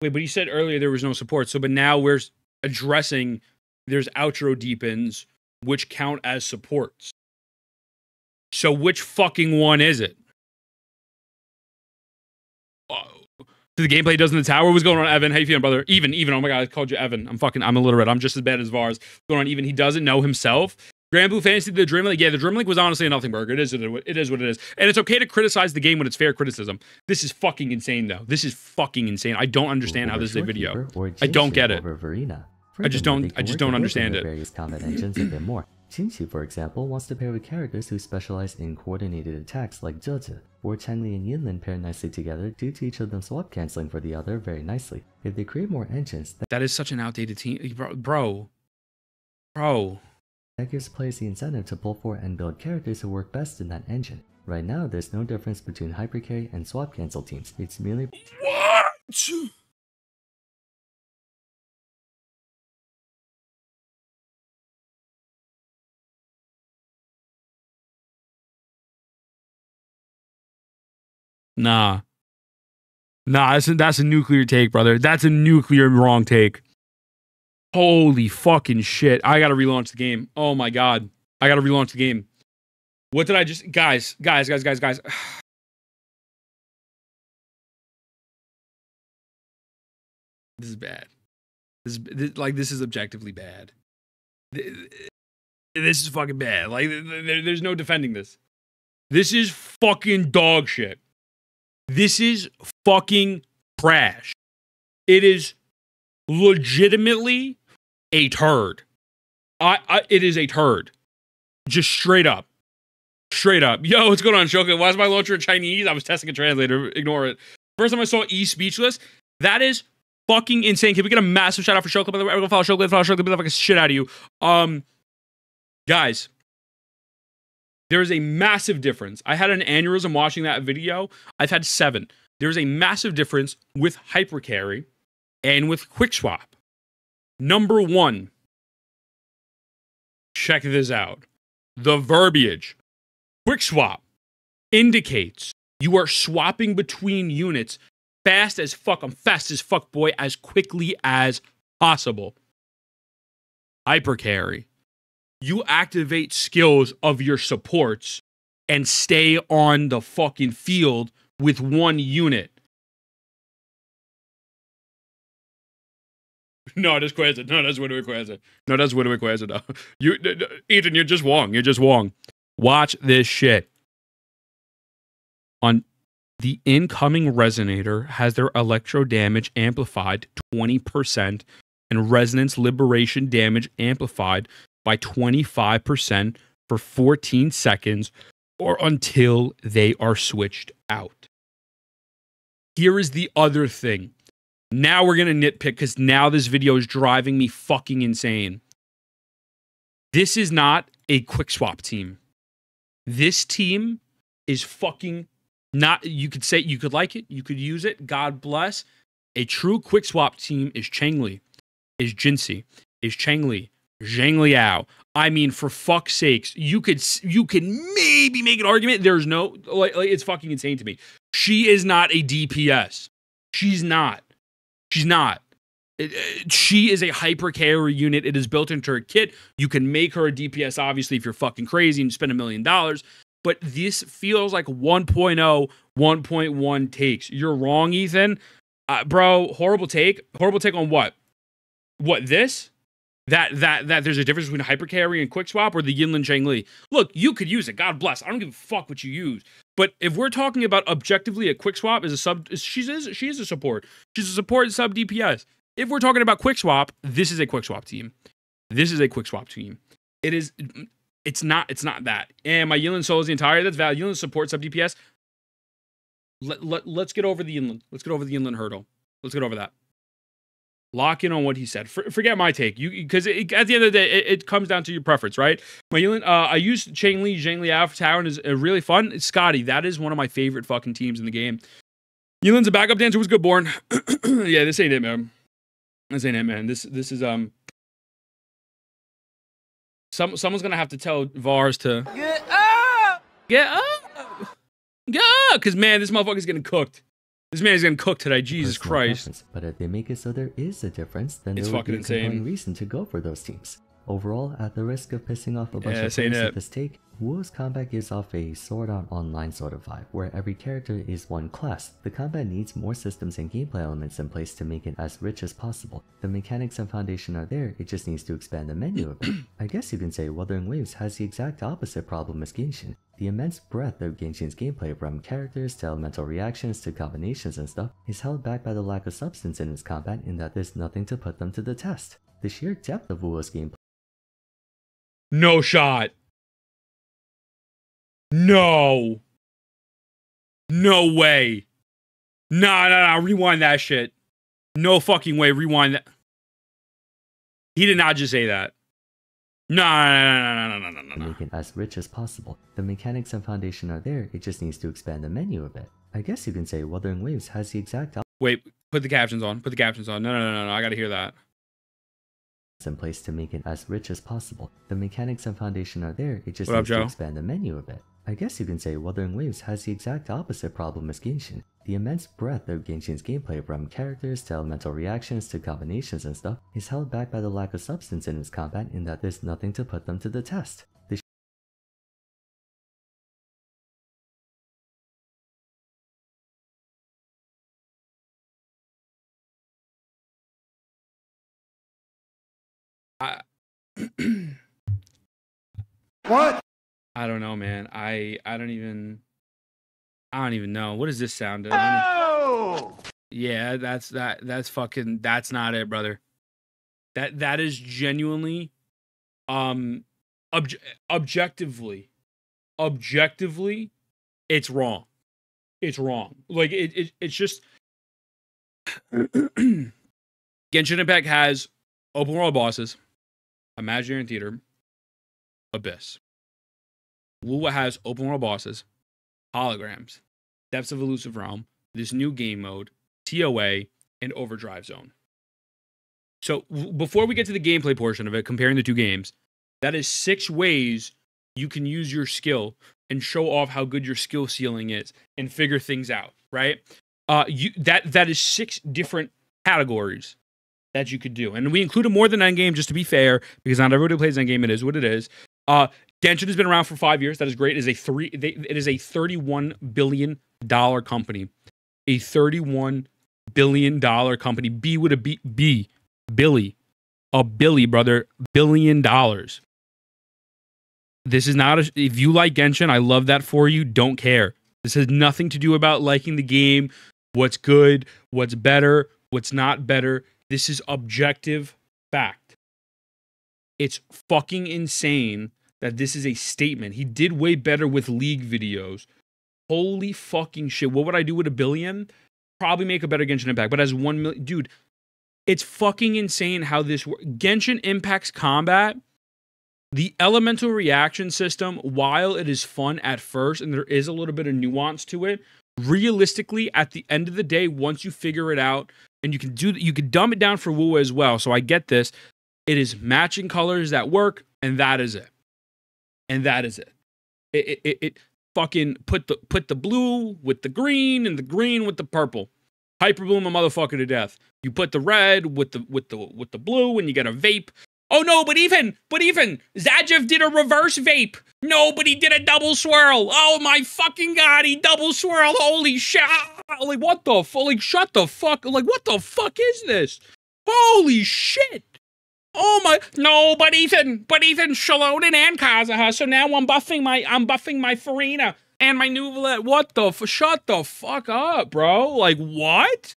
Wait, but he said earlier there was no support. So, but now we're addressing there's outro deepens, which count as supports. So which fucking one is it? The gameplay does in the tower. What's going on, Evan? How you feeling, brother? Even. Oh my god, I called you Evan. I'm illiterate. I'm just as bad as Vars. What's going on, Even? He doesn't know himself. Grand Blue Fantasy, the Dream League. Yeah, the Dream League was honestly a nothing burger. It is what it is. And it's okay to criticize the game when it's fair criticism. This is fucking insane, though. This is fucking insane. I don't understand how this is a video. I don't get it. I just don't understand it. Various combat engines a bit more. Qingqi, for example, wants to pair with characters who specialize in coordinated attacks like Zhezhi, or Changli and Yinlin pair nicely together due to each of them swap canceling for the other very nicely. If they create more engines, that is such an outdated team, bro. That gives players the incentive to pull for and build characters who work best in that engine. Right now, there's no difference between hypercarry and swap cancel teams. It's merely what? Nah, that's a nuclear take, brother. That's a nuclear wrong take. Holy fucking shit. I gotta relaunch the game. Oh my god. I gotta relaunch the game. What did I just... Guys. This is bad. This is objectively bad. This is fucking bad. Like, there's no defending this. This is fucking dog shit. This is fucking trash. It is legitimately a turd. It is a turd. Just straight up. Yo, what's going on, Shoka? Why is my launcher in Chinese? I was testing a translator. Ignore it. First time I saw E speechless. That is fucking insane. Can we get a massive shout out for Shoka? By the way, I'm gonna follow Shoka, be like a shit out of you. Guys, there is a massive difference. I had an aneurysm watching that video. I've had 7. There's a massive difference with hypercarry and with quickswap. Number 1. Check this out. The verbiage. Quickswap indicates you are swapping between units fast as fuck. I'm fast as fuck, boy, as quickly as possible. Hypercarry. You activate skills of your supports and stay on the fucking field with one unit. No, that's crazy. No, that's what it was. No, that's what it was. No. Ethan, you're just wrong. Watch this shit. On the incoming resonator has their electro damage amplified 20% and resonance liberation damage amplified by 25% for 14 seconds or until they are switched out. Here is the other thing. Now we're going to nitpick because now this video is driving me fucking insane. This is not a quick swap team. This team is fucking not, you could say, you could like it, you could use it, God bless. A true quick swap team is Changli, is Jinxie, is Changli, Zhang Liao. I mean, for fuck's sakes, you can maybe make an argument. There's no, like it's fucking insane to me. She is not a DPS. She's not. She is a hyper carry unit. It is built into her kit. You can make her a DPS, obviously, if you're fucking crazy and spend $1 million. But this feels like 1.0, 1.1 takes. You're wrong, Ethan. Bro, horrible take. Horrible take on what? What, this? That there's a difference between hyper carry and quick swap or the Yinlin Changli. Look, you could use it. God bless. I don't give a fuck what you use. But if we're talking about objectively a quick swap is a sub, she is a support. She's a support sub DPS. If we're talking about quick swap, this is a quick swap team. It is. It's not that. And my Yinlin solo is the entire. That's valid. Yinlin support sub DPS. Let's get over the inland. Let's get over the inland hurdle. Let's get over that. Lock in on what he said. Forget my take. Because at the end of the day, it comes down to your preference, right? My Yinland, I used Zhengli Alpha Tower is really fun. Scotty, that is one of my favorite fucking teams in the game. Yinland's a backup dancer. Was good born. Yeah, this ain't it, man. This ain't it, man. This is someone's gonna have to tell Vars to get up, because man, this motherfucker's getting cooked. This man is getting cooked today. Jesus Christ. But if they make it so there is a difference, then it's there would be a insane. compelling reason to go for those teams. Overall, at the risk of pissing off a bunch of players with this take, Wu's combat gives off a Sword Art Online sort of vibe, where every character is one class. The combat needs more systems and gameplay elements in place to make it as rich as possible. The mechanics and foundation are there, it just needs to expand the menu a bit. I guess you can say Wuthering Waves has the exact opposite problem as Genshin. The immense breadth of Genshin's gameplay, from characters to elemental reactions to combinations and stuff, is held back by the lack of substance in its combat in that there's nothing to put them to the test. The sheer depth of Wu's gameplay. No shot. No. No way. Nah. Rewind that shit. No fucking way. Rewind that. He did not just say that. No. Make it as rich as possible. The mechanics and foundation are there, it just needs to expand the menu a bit. I guess you can say Wuthering Waves has the exact Wait, put the captions on. Put the captions on. No. I gotta hear that. In place to make it as rich as possible. The mechanics and foundation are there, it just needs to expand the menu a bit. I guess you can say Wuthering Waves has the exact opposite problem as Genshin. The immense breadth of Genshin's gameplay, from characters to elemental reactions to combinations and stuff, is held back by the lack of substance in its combat in that there's nothing to put them to the test. What? I don't know, man. I don't even know. What does this sound? Oh! Yeah, that's fucking, that's not it, brother. That is genuinely objectively it's wrong. It's wrong. Like it's just Genshin Impact has open world bosses, Imaginary Theater, Abyss. Wuwa has open world bosses, holograms, Depths of Elusive Realm, this new game mode, TOA, and Overdrive Zone. So before we get to the gameplay portion of it, comparing the two games, that is 6 ways you can use your skill and show off how good your skill ceiling is and figure things out, right? That is 6 different categories that you could do. And we included more than endgame, just to be fair, because not everybody plays endgame. It is what it is. Genshin has been around for 5 years. That is great. It is a $31 billion company. A $31 billion company. B with a B. Billy. A Billy, brother. $1 billion. This is not if you like Genshin, I love that for you. Don't care. This has nothing to do about liking the game, what's good, what's better, what's not better. This is objective fact. It's fucking insane that this is a statement. He did way better with League videos. Holy fucking shit. What would I do with $1 billion? Probably make a better Genshin Impact. But as 1 million... Dude, it's fucking insane how this works. Genshin Impact's combat, the elemental reaction system, while it is fun at first and there is a little bit of nuance to it, realistically, at the end of the day, once you figure it out, and you can dumb it down for Wu as well. So I get this. It is matching colors that work, and that is it. And that is it. It fucking put the blue with the green and the green with the purple. Hyperbloom a motherfucker to death. You put the red with the blue and you get a vape. Oh no, but even Zajev did a reverse vape. Nobody did a double swirl. Oh my fucking god, he double swirled. Holy shit. Like what the fuck? Like shut the fuck. Like what the fuck is this? Holy shit. Oh my, no, but Ethan, Shalonen and Kazuha, so now I'm buffing my Farina and my Nuvolette. What the, shut the fuck up, bro. Like, what?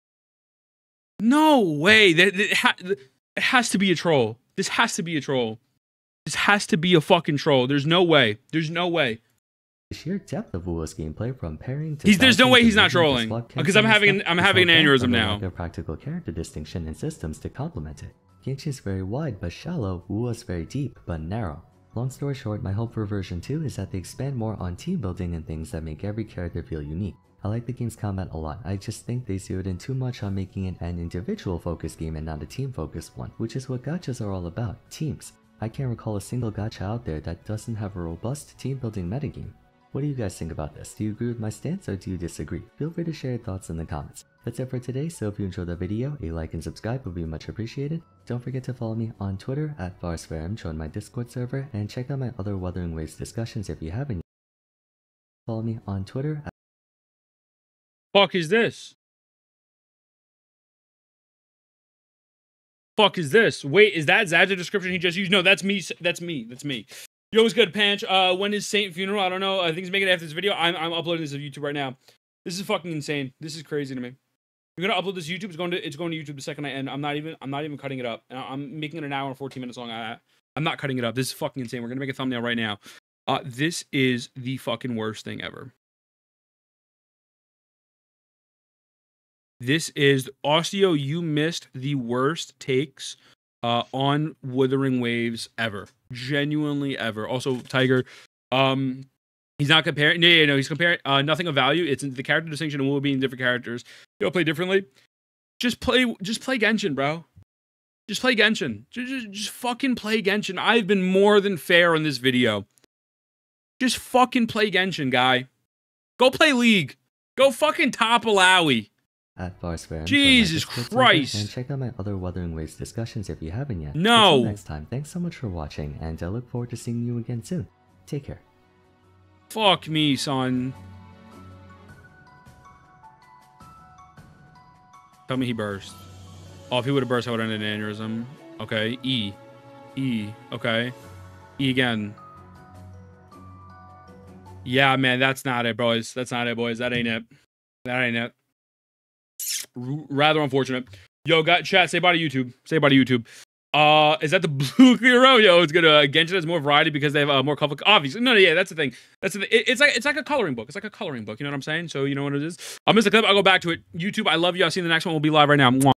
No way, it has to be a troll. This has to be a troll. This has to be a fucking troll. There's no way. The sheer depth of Wu's gameplay, from parrying to there's no way he's not dodging to trolling, block, because I'm having an aneurysm now. Lack of practical character distinction and systems to complement it. Genshin is very wide but shallow, Wu is very deep but narrow. Long story short, my hope for version 2 is that they expand more on team building and things that make every character feel unique. I like the game's combat a lot, I just think they zeroed in too much on making it an individual focused game and not a team focused one, which is what gachas are all about, teams. I can't recall a single gacha out there that doesn't have a robust team building metagame. What do you guys think about this? Do you agree with my stance or do you disagree? Feel free to share your thoughts in the comments. That's it for today, so if you enjoyed the video, a like and subscribe would be much appreciated. Don't forget to follow me on Twitter at @FarsFairM, join my Discord server, and check out my other Wuthering Waves discussions if you haven't yet. Follow me on Twitter at Fuck is this? Fuck is this? Wait, is that Zad's description he just used? No, that's me. That's me. That's me. Yo, what's good, Panch? When is Saint funeral? I don't know. I think he's making it after this video. I'm uploading this to YouTube right now. This is fucking insane. This is crazy to me. I'm gonna upload this to YouTube. It's going to YouTube the second I end. I'm not even cutting it up. I'm making it an hour and 14 minutes long. I'm not cutting it up. This is fucking insane. We're gonna make a thumbnail right now. This is the fucking worst thing ever. This is Osteo. You missed the worst takes on Wuthering Waves ever. Genuinely ever. Also, Tiger, he's not comparing. No, he's comparing nothing of value. It's the character distinction and Wu being different characters. They'll play differently. Just play Genshin, bro. Just play Genshin. Just fucking play Genshin. I've been more than fair on this video. Just fucking play Genshin, guy. Go play League. Go fucking top Alawi. @FarsFairM, Jesus Christ. and check out my other Wuthering Waves discussions if you haven't yet. No. Until next time, thanks so much for watching, and I look forward to seeing you again soon. Take care. Fuck me, son. Tell me he burst. Oh, if he would have burst, I would have ended an aneurysm. Okay, E. Okay. E again. Yeah, man, that's not it, boys. That's not it, boys. That ain't it. That ain't it. Rather unfortunate. Yo, got chat. Say bye to YouTube. Say bye to YouTube. Is that the blue clear row? Yo, it's gonna Genshin has more variety because they have more color. Obviously, no, yeah, that's the thing. That's the thing. It's like a coloring book. It's like a coloring book. You know what I'm saying? So you know what it is. I'll miss the clip. I'll go back to it. YouTube, I love you. I'll see you in the next one. We'll be live right now. Mwah.